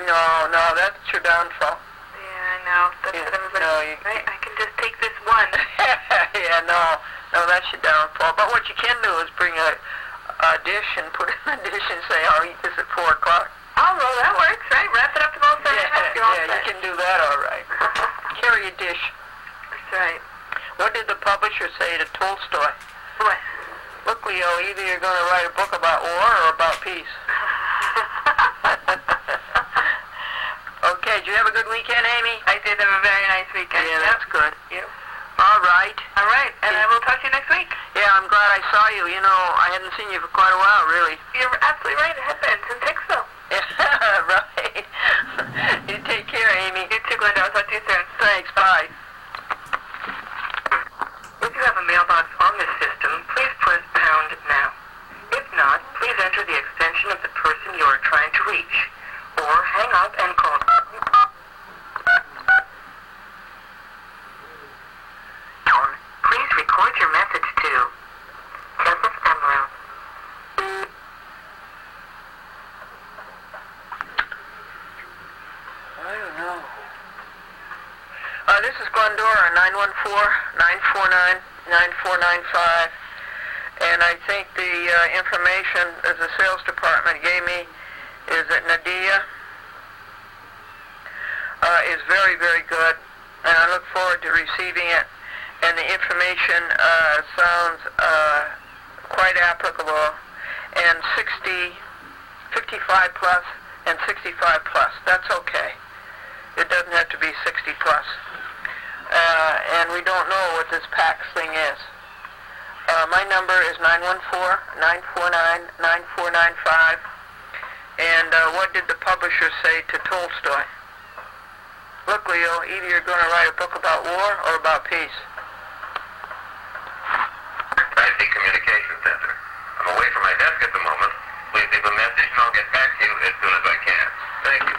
No, that's your downfall. Yeah, I know. That's Yeah, what everybody... no, Right? I can just take this one. Yeah, no, that's your downfall. But what you can do is bring a dish and put it in the dish and say, I'll eat this at 4 o'clock. Oh, well, that works, right? Wrap it up in all seven half. You're all Yeah, you set. can do that all right. Carry a dish. That's right. What did the publisher say to Tolstoy? What? Look, Leo, either you're going to write a book about war or about peace. Okay, did you have a good weekend, Amy? I did have a very nice weekend. Yeah, Yep. that's good. Yep. All right. All right, and I will talk to you next week. Yeah, I'm glad I saw you. You know, I hadn't seen you for quite a while, really. You're absolutely right. It has been since Hicksville. Yeah, right. You take care, Amy. You too, Glenda. I'll talk to you soon. Thanks, bye. If you have a mailbox on this system, please press pound now. If not, please enter the extension of the person you are trying to reach, or hang up and call. Please record your message to Joseph Emerald. I don't know. This is Glendora, 914-949-9495. And I think the information as the sales department gave me is that Nadia is very, very good. And I look forward to receiving it. And the information sounds quite applicable. And 55 plus and 65 plus, that's okay. It doesn't have to be 60 plus. And we don't know what this PAX thing is. My number is 914-949-9495. And what did the publisher say to Tolstoy? Look, Leo, either you're going to write a book about war or about peace. IT Communication Center. I'm away from my desk at the moment. Please leave a message and I'll get back to you as soon as I can. Thank you.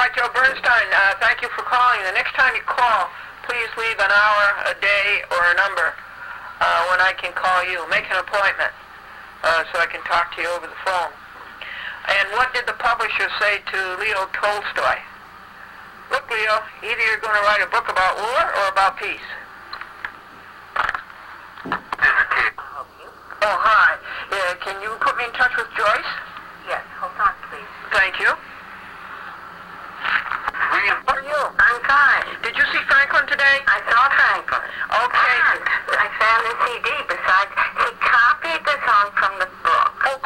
Hi, Joe Bernstein. Thank you for calling. The next time you call, please leave an hour, a day, or a number when I can call you. Make an appointment so I can talk to you over the phone. And what did the publisher say to Leo Tolstoy? Look, Leo, either you're going to write a book about war or about peace. Oh, hi. Can you put me in touch with Joyce? Yes, hold on, please. Thank you. How are you? I'm fine. Did you see Franklin today? I saw Franklin. Okay. And I found the CD. Besides, he copied the song from the book. Oh,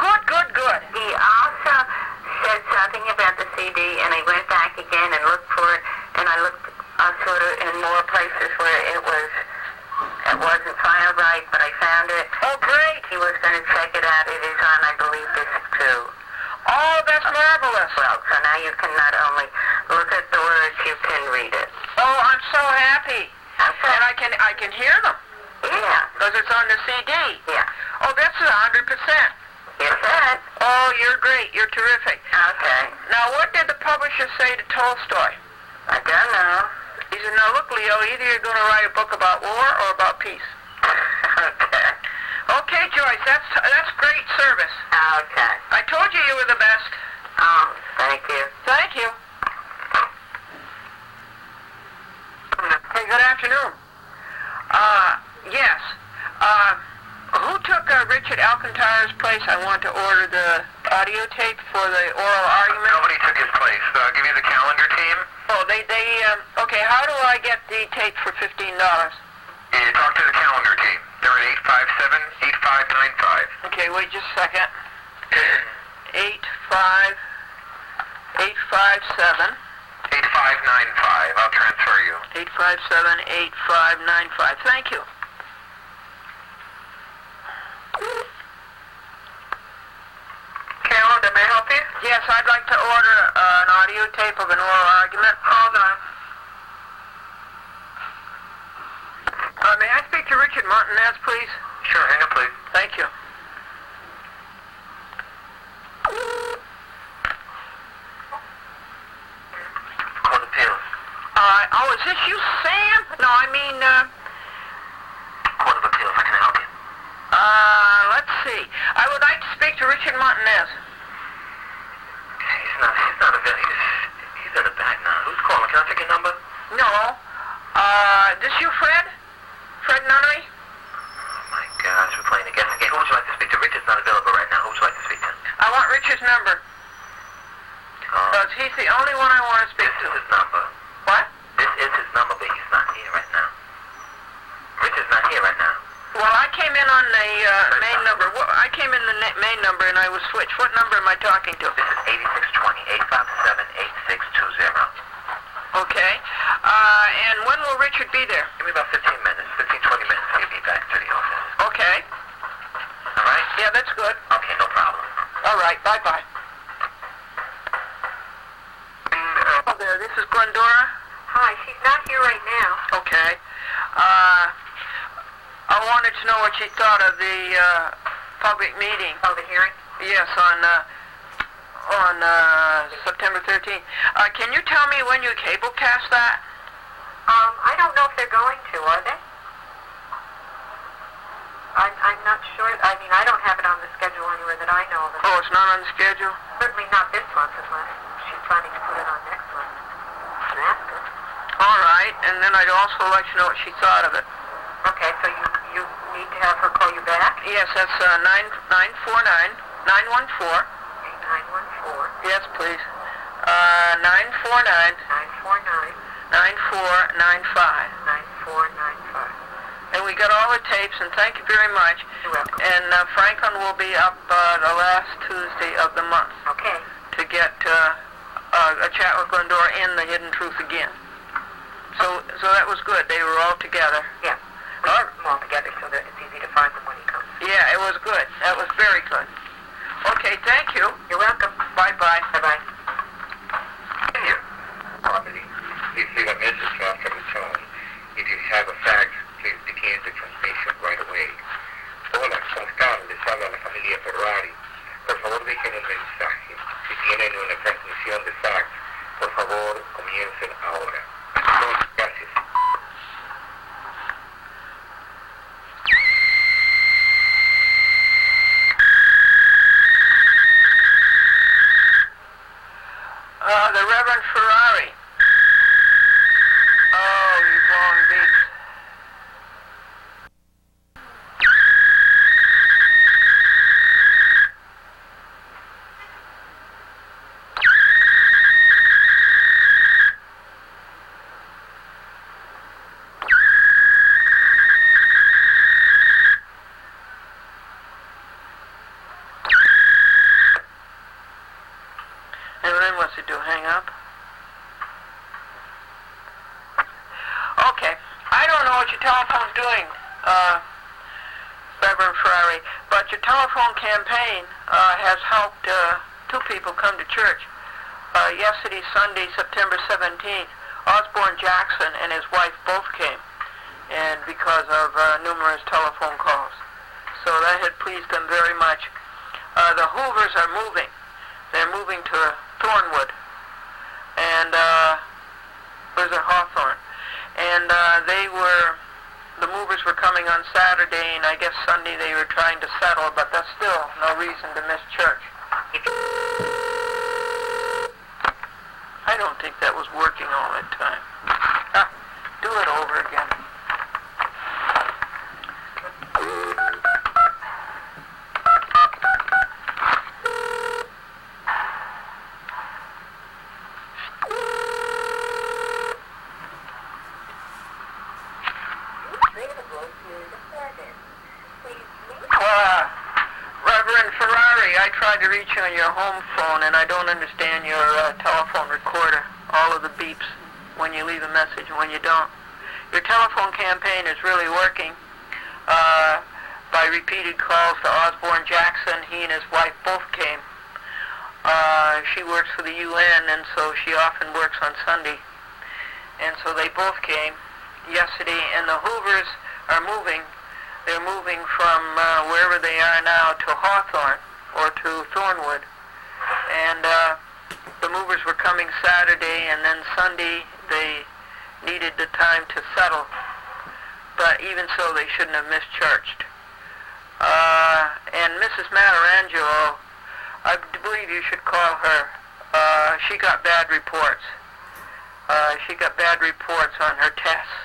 good. He also said Yes. Well, so now you can not only look at the words, you can read it. Oh, I'm so happy. Okay. And I can hear them. Yeah. Because it's on the CD. Yeah. Oh, that's 100%. You said. Oh, you're great. You're terrific. Okay. Now, what did the publisher say to Tolstoy? I don't know. He said, now look, Leo, either you're going to write a book about war or about peace. Okay. Okay, Joyce, that's great service. Okay. I told you you were the best. Oh, thank you. Thank you. Hey, good afternoon. Yes. Who took Richard Alcantar's place? I want to order the audio tape for the oral argument. Nobody took his place. Give you the calendar team. Oh, okay, how do I get the tape for $15? You talk to the calendar team. They're at 857-8595. Okay, wait just a second. 857. 8595. I'll transfer you. 857-8595. Thank you. Calendar, may I help you? Yes, I'd like to order an audio tape of an oral argument. Hold on. May I speak to Richard Martinez, please? Sure, hang on, please. Thank you. Court of Appeals. Oh, is this you, Sam? No, I mean, Court of Appeals, how can I help you? let's see. I would like to speak to Richard Martinez. He's not available. He's in the back now. Who's calling? Can I take your number? No. This you, Fred? Fred Nunnery? Oh my gosh, we're playing a guessing game. Who would you like to speak to? Richard's not available right now. Who would you like to speak to? I want Richard's number. Because he's the only one I want to speak This to. is his number. What? This is his number, but he's not here right now. Richard's not here right now. Well, I came in on the main number. I came in the main number and I was switched. What number am I talking to? This is 8620-857-8620. Okay. And when will Richard be there? Give me about 15 minutes, 15, 20 minutes. He'll be back to the office. Okay. All right? Yeah, that's good. Okay, no problem. All right. Bye-bye. Oh, there. This is Glendora. Hi, she's not here right now. Okay. I wanted to know what she thought of the public meeting. Oh, the hearing? Yes, on September 13th. Can you tell me when you cablecast that? I don't know if they're going to, are they? I'm not sure. I mean, I don't have it on the schedule anywhere that I know of. Oh, it's not on the schedule? Certainly not this month unless she's planning to put it on next month. And ask her. All right, and then I'd also like to know what she thought of it. Okay, so you need to have her call you back? Yes, that's 914. 914. Yes, please. 949 949 9495. 9495. And we got all the tapes, and thank you very much. You're welcome. And Franklin will be up the last Tuesday of the month Okay. to get a chat with Glendora in the Hidden Truth again. So that was good. They were all together. Yeah. We put them all together so that it's easy to find them when he comes. Yeah, it was good. That was very good. Okay, thank you. You're welcome. Bye-bye. Bye-bye. Please leave a message after the tone. If you have a fax, please begin the transmission right away. Hola, Juan Carlos, les habla la familia Ferrari. Por favor, dejen un mensaje. Si tienen una transmisión de fax, por favor, comiencen ahora. Gracias. The Reverend Ferrari. Oh, you long beats. And then what's it do? Hang up? Okay. I don't know what your telephone's doing, Reverend Ferrari, but your telephone campaign has helped two people come to church. Yesterday, Sunday, September 17th, Osborne Jackson and his wife both came, and because of numerous telephone calls. So that had pleased them very much. The Hoovers are moving. They're moving to Thornwood, and where's it, Hawthorne? And the movers were coming on Saturday, and I guess Sunday they were trying to settle, but that's still no reason to miss church. I don't think that was working all that time. Do it over again. Reverend Ferrari, I tried to reach you on your home phone, and I don't understand your telephone recorder. All of the beeps when you leave a message and when you don't. Your telephone campaign is really working. By repeated calls to Osborne Jackson, he and his wife both came. She works for the UN, and so she often works on Sunday. And so they both came yesterday, and the Hoovers are moving. They're moving from wherever they are now to Hawthorne or to Thornwood. And the movers were coming Saturday, and then Sunday they needed the time to settle. But even so, they shouldn't have mischurched. And Mrs. Matarangelo, I believe you should call her. She got bad reports. She got bad reports on her tests,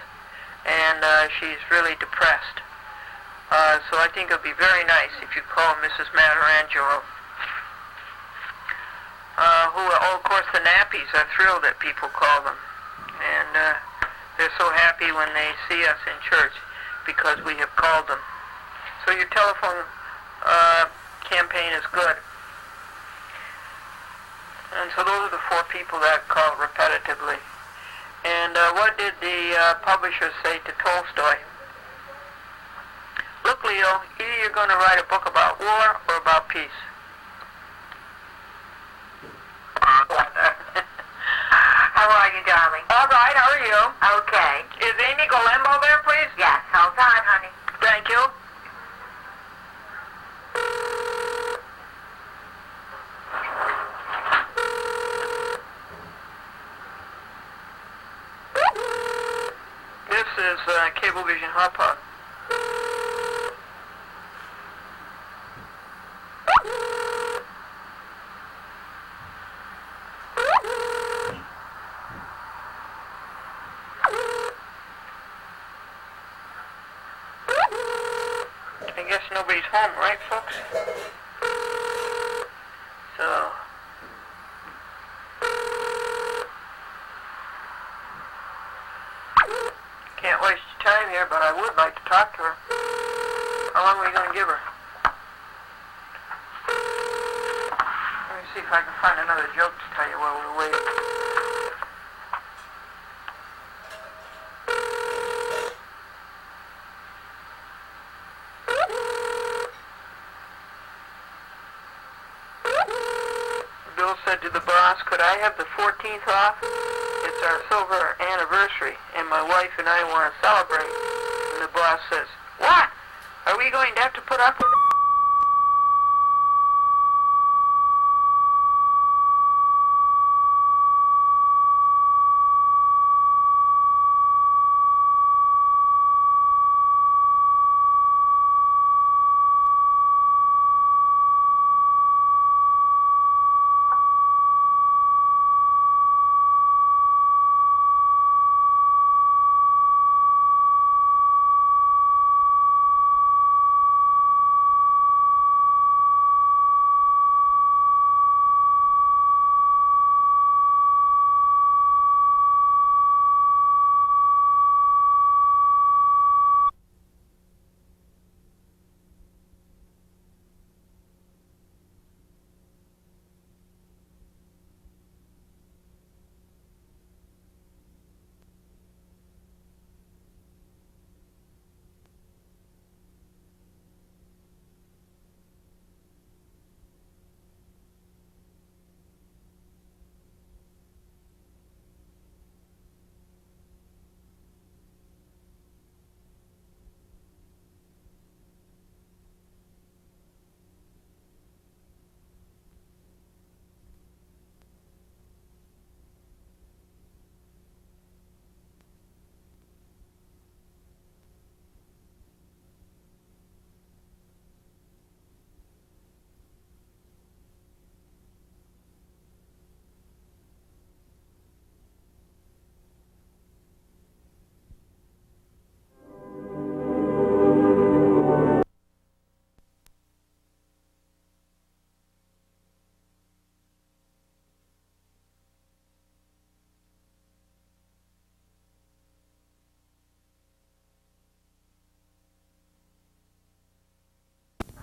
and she's really depressed. So I think it would be very nice if you call Mrs. Matarangelo. Of course, the nappies are thrilled that people call them. And they're so happy when they see us in church because we have called them. So your telephone campaign is good. And so those are the 4 people that called repetitively. And what did the publisher say to Tolstoy? Look, Leo, either you're going to write a book about war or about peace. How are you, darling? All right, how are you? Okay. Is Amy Golembo there, please? Yes, hold on, honey. Thank you. This is Cablevision Hot Pot. I guess nobody's home, right, folks? So... Can't waste your time here, but I would like to talk to her. How long are we going to give her? Let me see if I can find another joke to tell you while we're waiting. Bill said to the boss, could I have the 14th off? It's our silver anniversary, and my wife and I want to celebrate. And the boss says, what? Are we going to have to put up with it?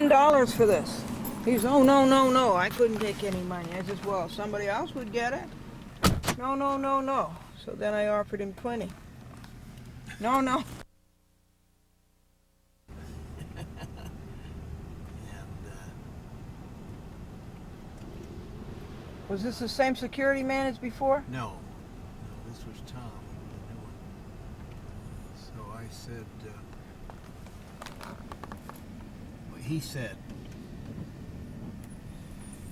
$10 for this. He's, oh, no, no, no, I couldn't take any money. I said, well, somebody else would get it. No, no, no, no. So then I offered him 20. No, no. Was this the same security man as before? No, this was Tom. The new one. So I said, well, he said,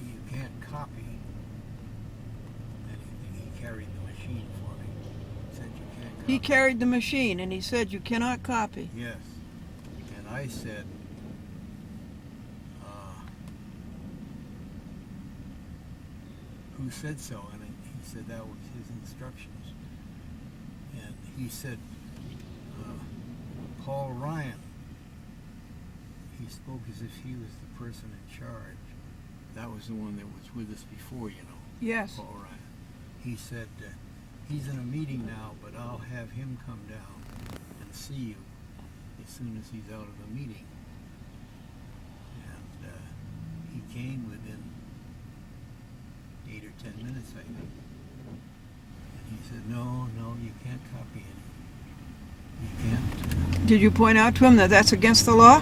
you can't copy anything. He carried the machine for me. He said you can't copy. He carried the machine and he said you cannot copy. Yes. And I said, who said so? And he said that was his instructions. And he said, Paul Ryan. He spoke as if he was the person in charge. That was the one that was with us before, you know. Yes. Paul Ryan. He said, he's in a meeting now, but I'll have him come down and see you as soon as he's out of the meeting. And he came within 8 or 10 minutes, I think. And he said, no, you can't copy it. You can't. Did you point out to him that that's against the law?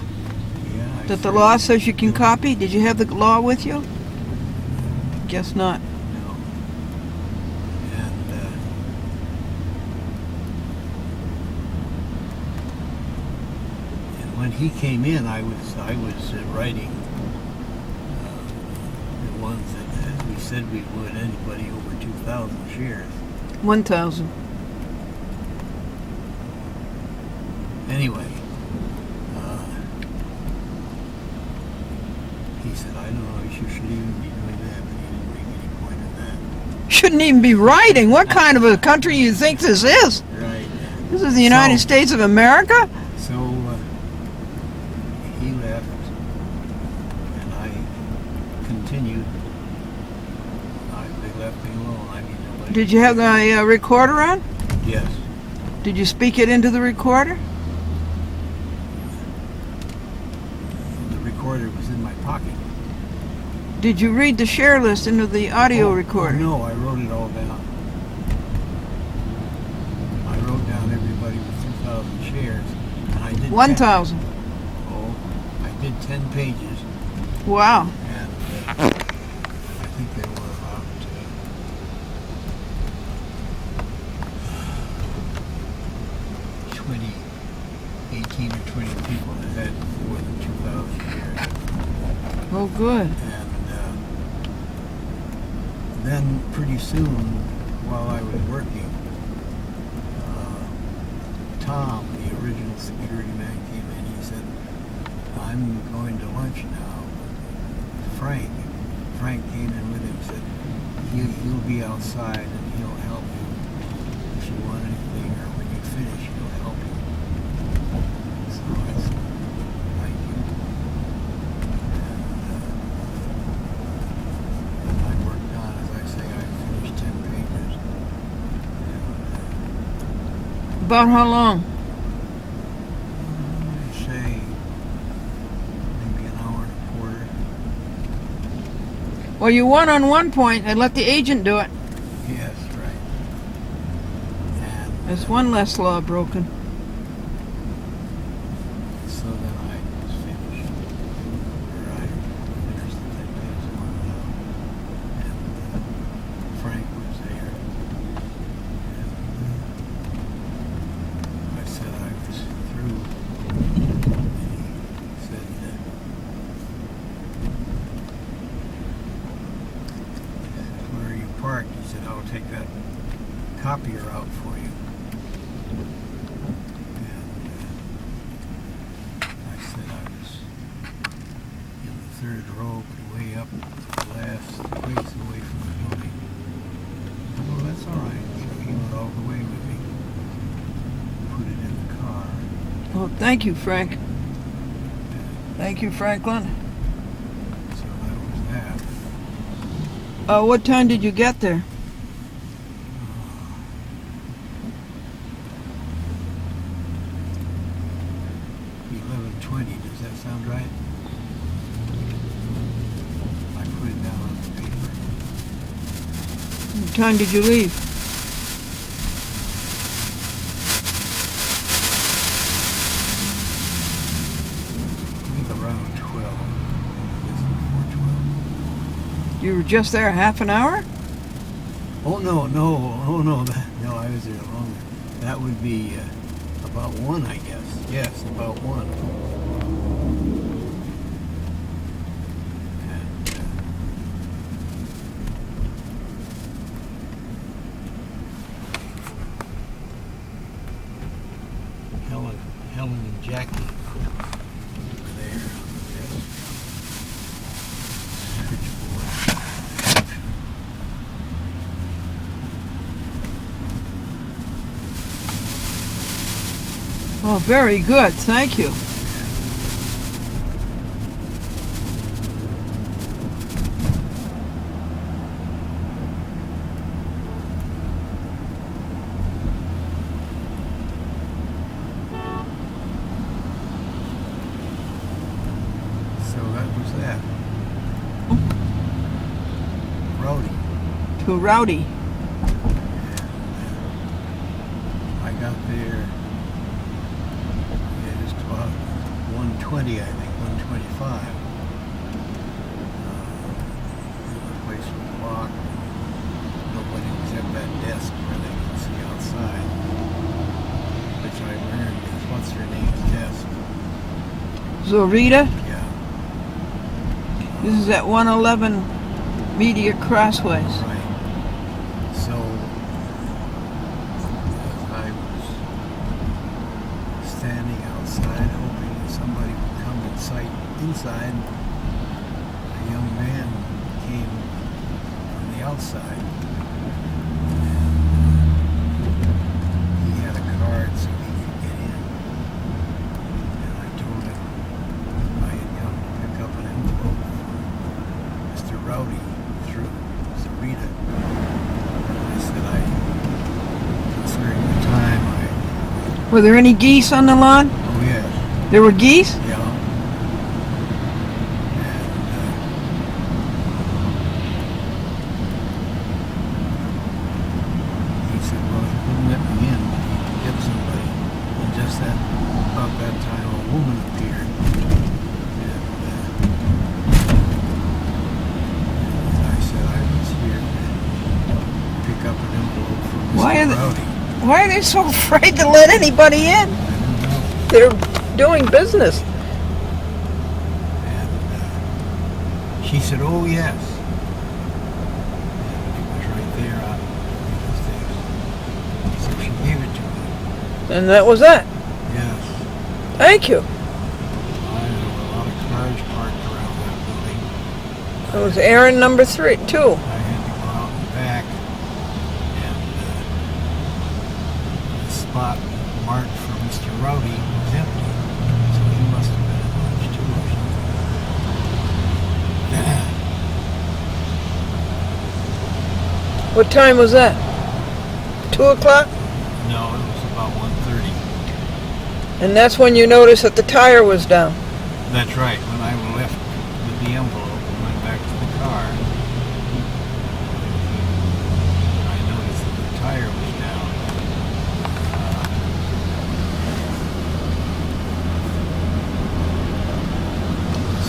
Yeah. That the law says you can copy? Did you have the law with you? Guess not. No. And when he came in, I was writing the ones that, as we said we would, anybody over 2,000 shares. 1,000. Anyway, he said, I don't know if you should even be doing that, but he didn't make any point of that. Shouldn't even be writing. What kind of a country do you think this is? Right. This is the United States of America? So he left, and I continued. They left me alone. I mean, nobody. Did you have the recorder on? Yes. Did you speak it into the recorder? The recorder was in my pocket. Did you read the share list into the audio recorder? No, I wrote it all down. I wrote down everybody with 2,000 shares, and I did 1,000. Oh, I did 10 pages, Wow. and I think there were about 18 or 20 people that had more than 2,000 shares. Oh, good. And then pretty soon, while I was working, Tom, the original security man, came in. He said, I'm going to lunch now. Frank came in with him, said, he'll be outside and he'll help you if you want anything, or when you finish, he'll help you. So I said, thank you. And I worked on, as I say, I finished 10 pages. And, About how long? I say maybe an hour and a quarter. Well, you won on one point. I let the agent do it. Yes, right. And There's one less law broken. so then I was finished. Or I finished the 10 pages one now. And Frank was there. And I said I was through. And he said, where are you parked? He said, I'll take that copier out for you. And I said I was in the third row, but way up the last place away from the building. Well, that's all right. So he went all the way with me. Put it in the car. Oh, thank you, Frank. Thank you, Franklin. So that was that. What time did you get there? 11:20. Does that sound right? What time did you leave? I think around 12. Yes, before 12. You were just there half an hour? Oh no, no, I was there longer. That would be about 1, I guess. Yes, about 1. And, Helen and Jackie were there. Oh, very good. Thank you. So that was that. Rowdy. Too rowdy. I got there just about 1:20, I think, 1:25. The place was locked. Nobody was at that desk where they could see outside. Which I learned is what's her name's desk. Zorita, Yeah. this is at 111 Media Crossways. Right. So, as I was standing outside hoping that somebody would come in sight inside, a young man came from the outside. He had a card so he could get in. And I told him I had come to pick up an envelope for Mr. Rowdy through Zarita. I said considering the time, Were there any geese on the lawn? oh yes, There were geese? yeah. And he said, well, he wouldn't let me in, but he could get somebody. And just about that time, a woman appeared. And I said I was here to pick up an envelope for Why are Mr. they- Rowdy. Why are they so afraid to let anybody in? I don't know. They're doing business. And she said, oh yes. And it was right there on the stairs. So she gave it to me. And that was it. Yes. Thank you. I had a lot of cars parked around that building. That was errand number 2. I had to go out and back. And the spot marked for Mr. Rowdy was empty. So he must have been at lunch too or something. What time was that? 2 o'clock? No, it was about 1:30. And that's when you noticed that the tire was down. That's right. When I left with the envelope and went back to the car, I noticed that the tire was down.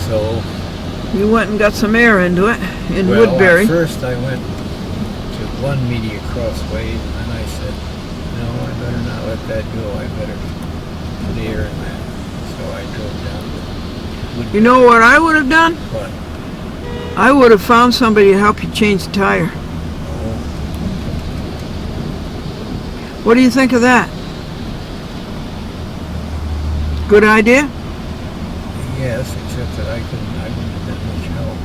So, You went and got some air into it in well, Woodbury. at first I went to one Media Crossway, and then I said, no, I better not let that go. I better put air in that. So I drove down to Woodbury. You know what I would have done? What? I would have found somebody to help you change the tire. Oh, What do you think of that? Good idea? yes, except that I wouldn't have been much help.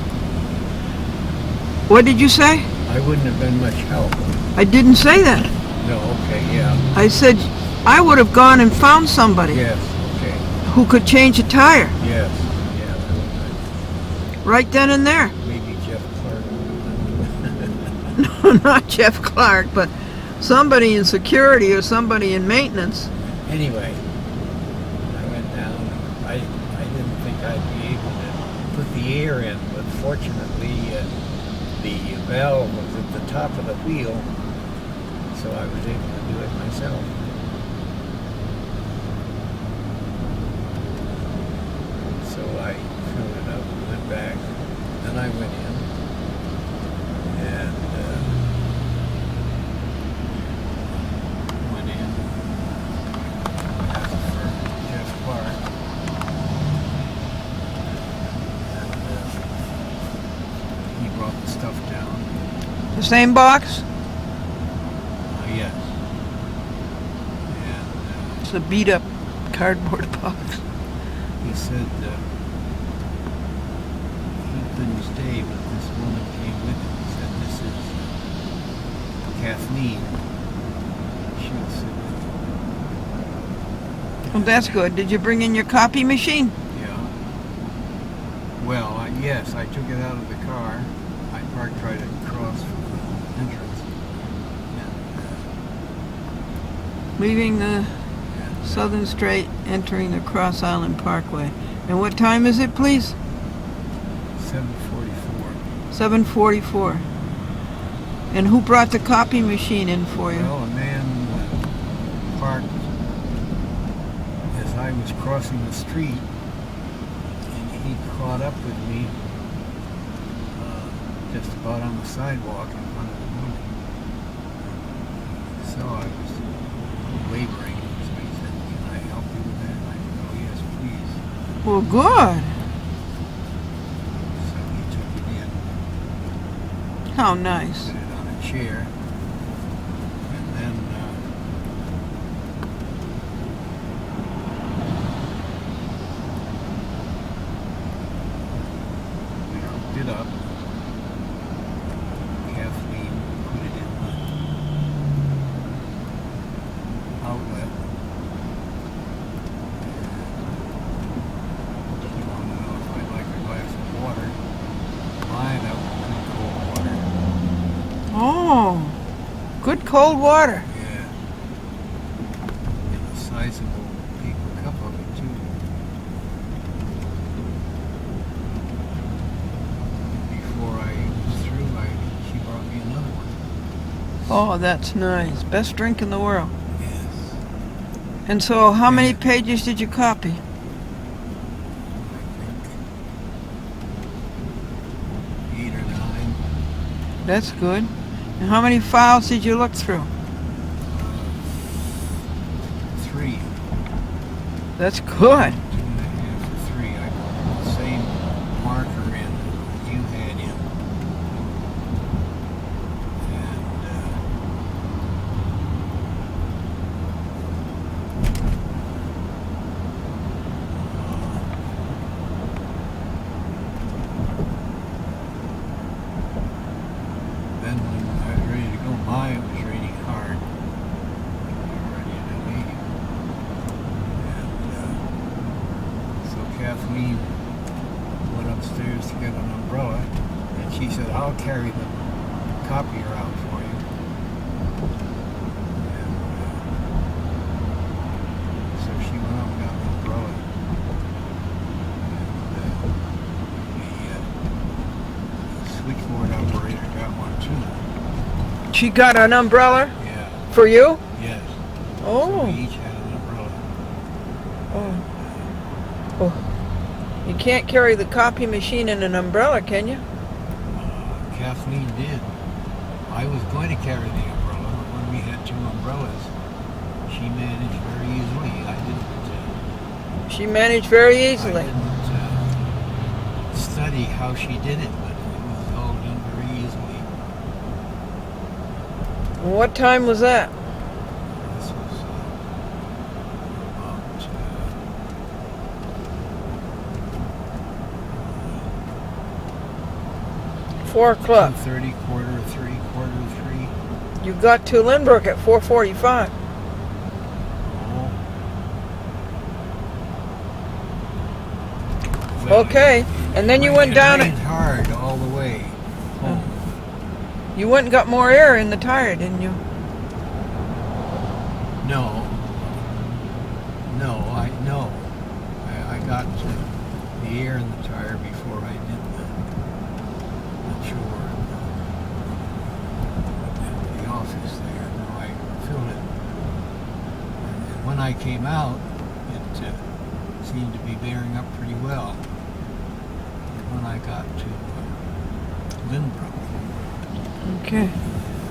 What did you say? I wouldn't have been much help. I didn't say that. No, okay, yeah. I said I would have gone and found somebody Yes, okay. who could change a tire Yes, yeah, that was right then and there. maybe Jeff Clark. No, not Jeff Clark, but somebody in security or somebody in maintenance. Anyway, I went down. I didn't think I'd be able to put the air in, but fortunately, the valve was at the top of the wheel, so I was able to do it myself. So I filled it up and went back. Then I went in and went in, asked for Jeff Clark, and he brought the stuff down. The same box? Yes. And It's a beat up cardboard box. he said he couldn't stay, but this woman came with him. He said, "This is Kathleen. She'll sit with you." Well, that's good. Did you bring in your copy machine? Yeah. Well, yes, I took it out of the car. I parked right across from the entrance. And, Leaving the and Southern Strait, entering the Cross Island Parkway. And what time is it, please? 7:44. 7:44. And who brought the copy machine in for you? Well, a man parked as I was crossing the street, and he caught up with me just about on the sidewalk in front of the building. So I was laboring, so he said, "Can I help you with that?" And I said, "Oh, yes, please." Well, good. So he took it in, How nice. put it on a chair, and then we hooked it up. Kathleen put it in the outlet. She wanted to know if I'd like a glass of water. My, that was pretty cold water. Oh, good cold water. Yeah. And a sizable paper cup of it, too. And before I was through, she brought me another one. Oh, that's nice. Best drink in the world. Yes. And so, how many pages did you copy? I think 8 or 9. That's good. And how many files did you look through? 3. That's good. 2.5 or 3. I put the same marker in that you had in. Then when I was ready to go, Maya was raining hard. We were ready to leave. And so Kathleen went upstairs to get an umbrella, and she said, "I'll carry the copier out for you." And so she went up and got an umbrella. And the switchboard operator got one too. She got an umbrella Yeah, for you? yes. So Oh. we each had an umbrella. Oh. Oh. You can't carry the copy machine in an umbrella, can you? Kathleen did. I was going to carry the umbrella, but when we had 2 umbrellas, she managed very easily. I didn't. She managed very I easily. didn't study how she did it, but it was all done very easily. And what time was that? This was about 4 o'clock. 2:30, quarter to 3, quarter to 3. You got to Lynbrook at 4:45. Oh. Well, Okay. And then you went down. It rained hard all the way home. You went and got more air in the tire, didn't you? No. I got the air in the tire before I did the chore. I came out, it seemed to be bearing up pretty well. And when I got to Lynbrook, Okay.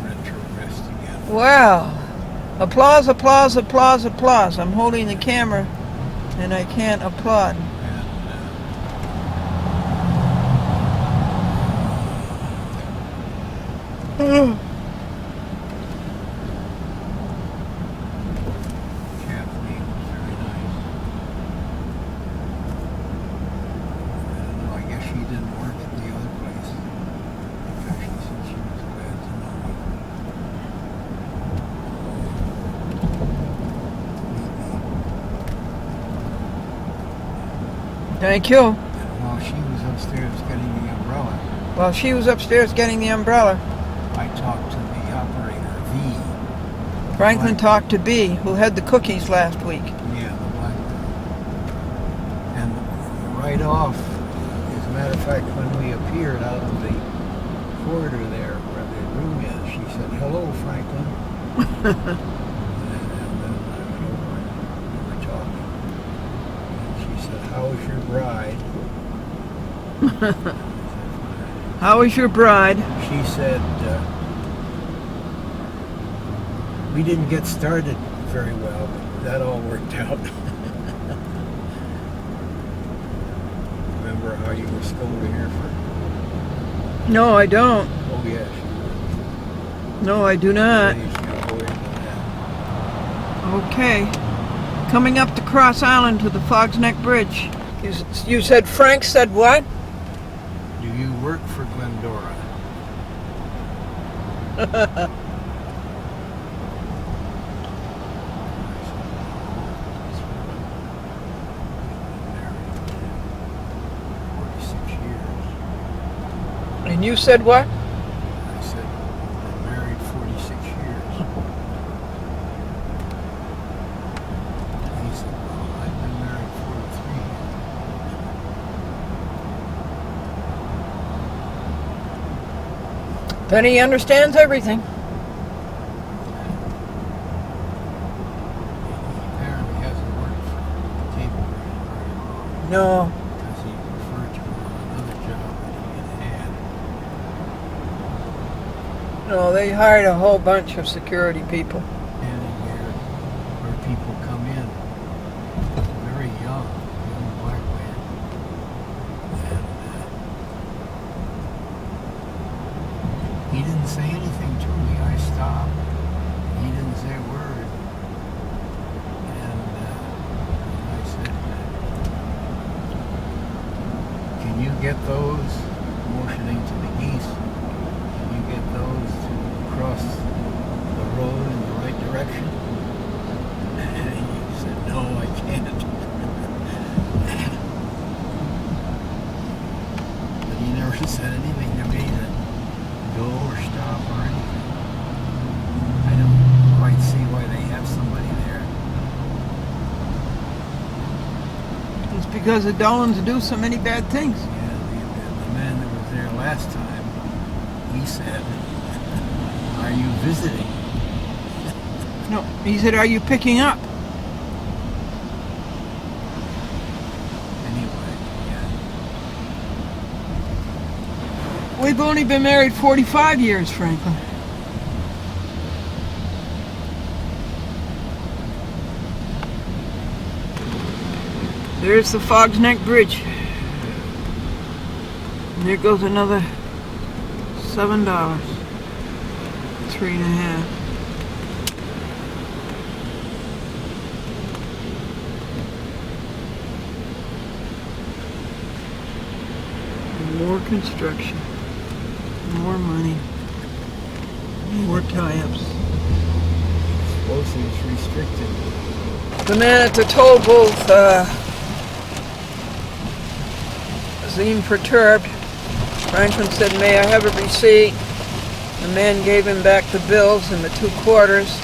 retrogressed again. Wow. Applause, applause, applause, applause. I'm holding the camera and I can't applaud. And Kathleen was very nice. I don't know, I guess she didn't work at the other place. Because she said she was glad to know me. Thank you. And while she was upstairs getting the umbrella, While she was upstairs getting the umbrella, I talked to the operator, V. Franklin talked to B, who had the cookies last week. Yeah, the black girl. And right off, as a matter of fact, when we appeared out of the corridor there where the room is, she said, "Hello, Franklin." and then I went over and we were talking. And she said, "How is your bride?" I said, "Fine." How is your bride? She said, "We didn't get started very well, but that all worked out." Remember how you were scolding her for? No, I don't. Oh, yes. No, I do not. Okay. Coming up to Cross Island to the Fogs Neck Bridge. You said Frank said what? Do you work for Glendora? And you said what? I said, "I'm married 46 years. And he said, "Well, I've been married 43 years." Penny understands everything. He apparently hasn't worked for the cable very long. No. Because he referred to another job that he had. No, they hired a whole bunch of security people. Standing there where people come in, very young black man. And he didn't say anything to me. I stopped. He didn't say a word. And I said, "Can you get those?" Motioning to the geese. "Can you get those to cross the road in the right direction?" And he said, "No, I can't." But he never said anything to me to go or stop or anything. I don't quite see why they have somebody there. It's because the Dolans do so many bad things. Yeah, the man that was there last time, he said, "Are you visiting?" No, he said, "Are you picking up?" Anyway, yeah. We've only been married 45 years, Franklin. There's the Fogs Neck Bridge. And there goes another $7. 3.5. More construction. More money. More tie-ups. Explosives restricted. The man at the toll booth seemed perturbed. Franklin said, "May I have a receipt?" The man gave him back the bills and the 2 quarters.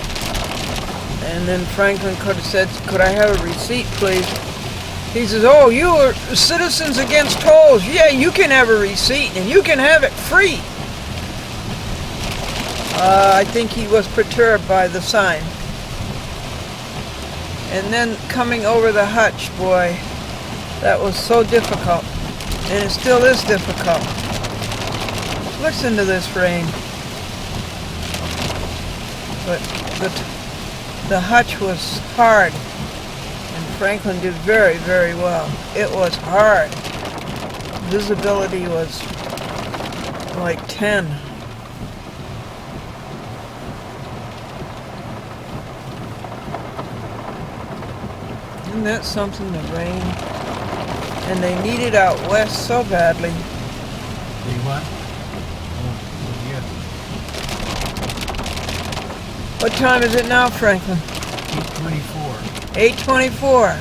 And then Franklin could have said, "Could I have a receipt, please?" He says, "Oh, you are Citizens Against Tolls. Yeah, you can have a receipt and you can have it free." I think he was perturbed by the sign. And then coming over the hutch, boy, that was so difficult. And it still is difficult. Listen to this rain. But the hutch was hard. And Franklin did very, very well. It was hard. Visibility was like 10. Isn't that something, the rain? And they need it out west so badly. They what? Oh, yeah. What time is it now, Franklin? 8:24. 8:24.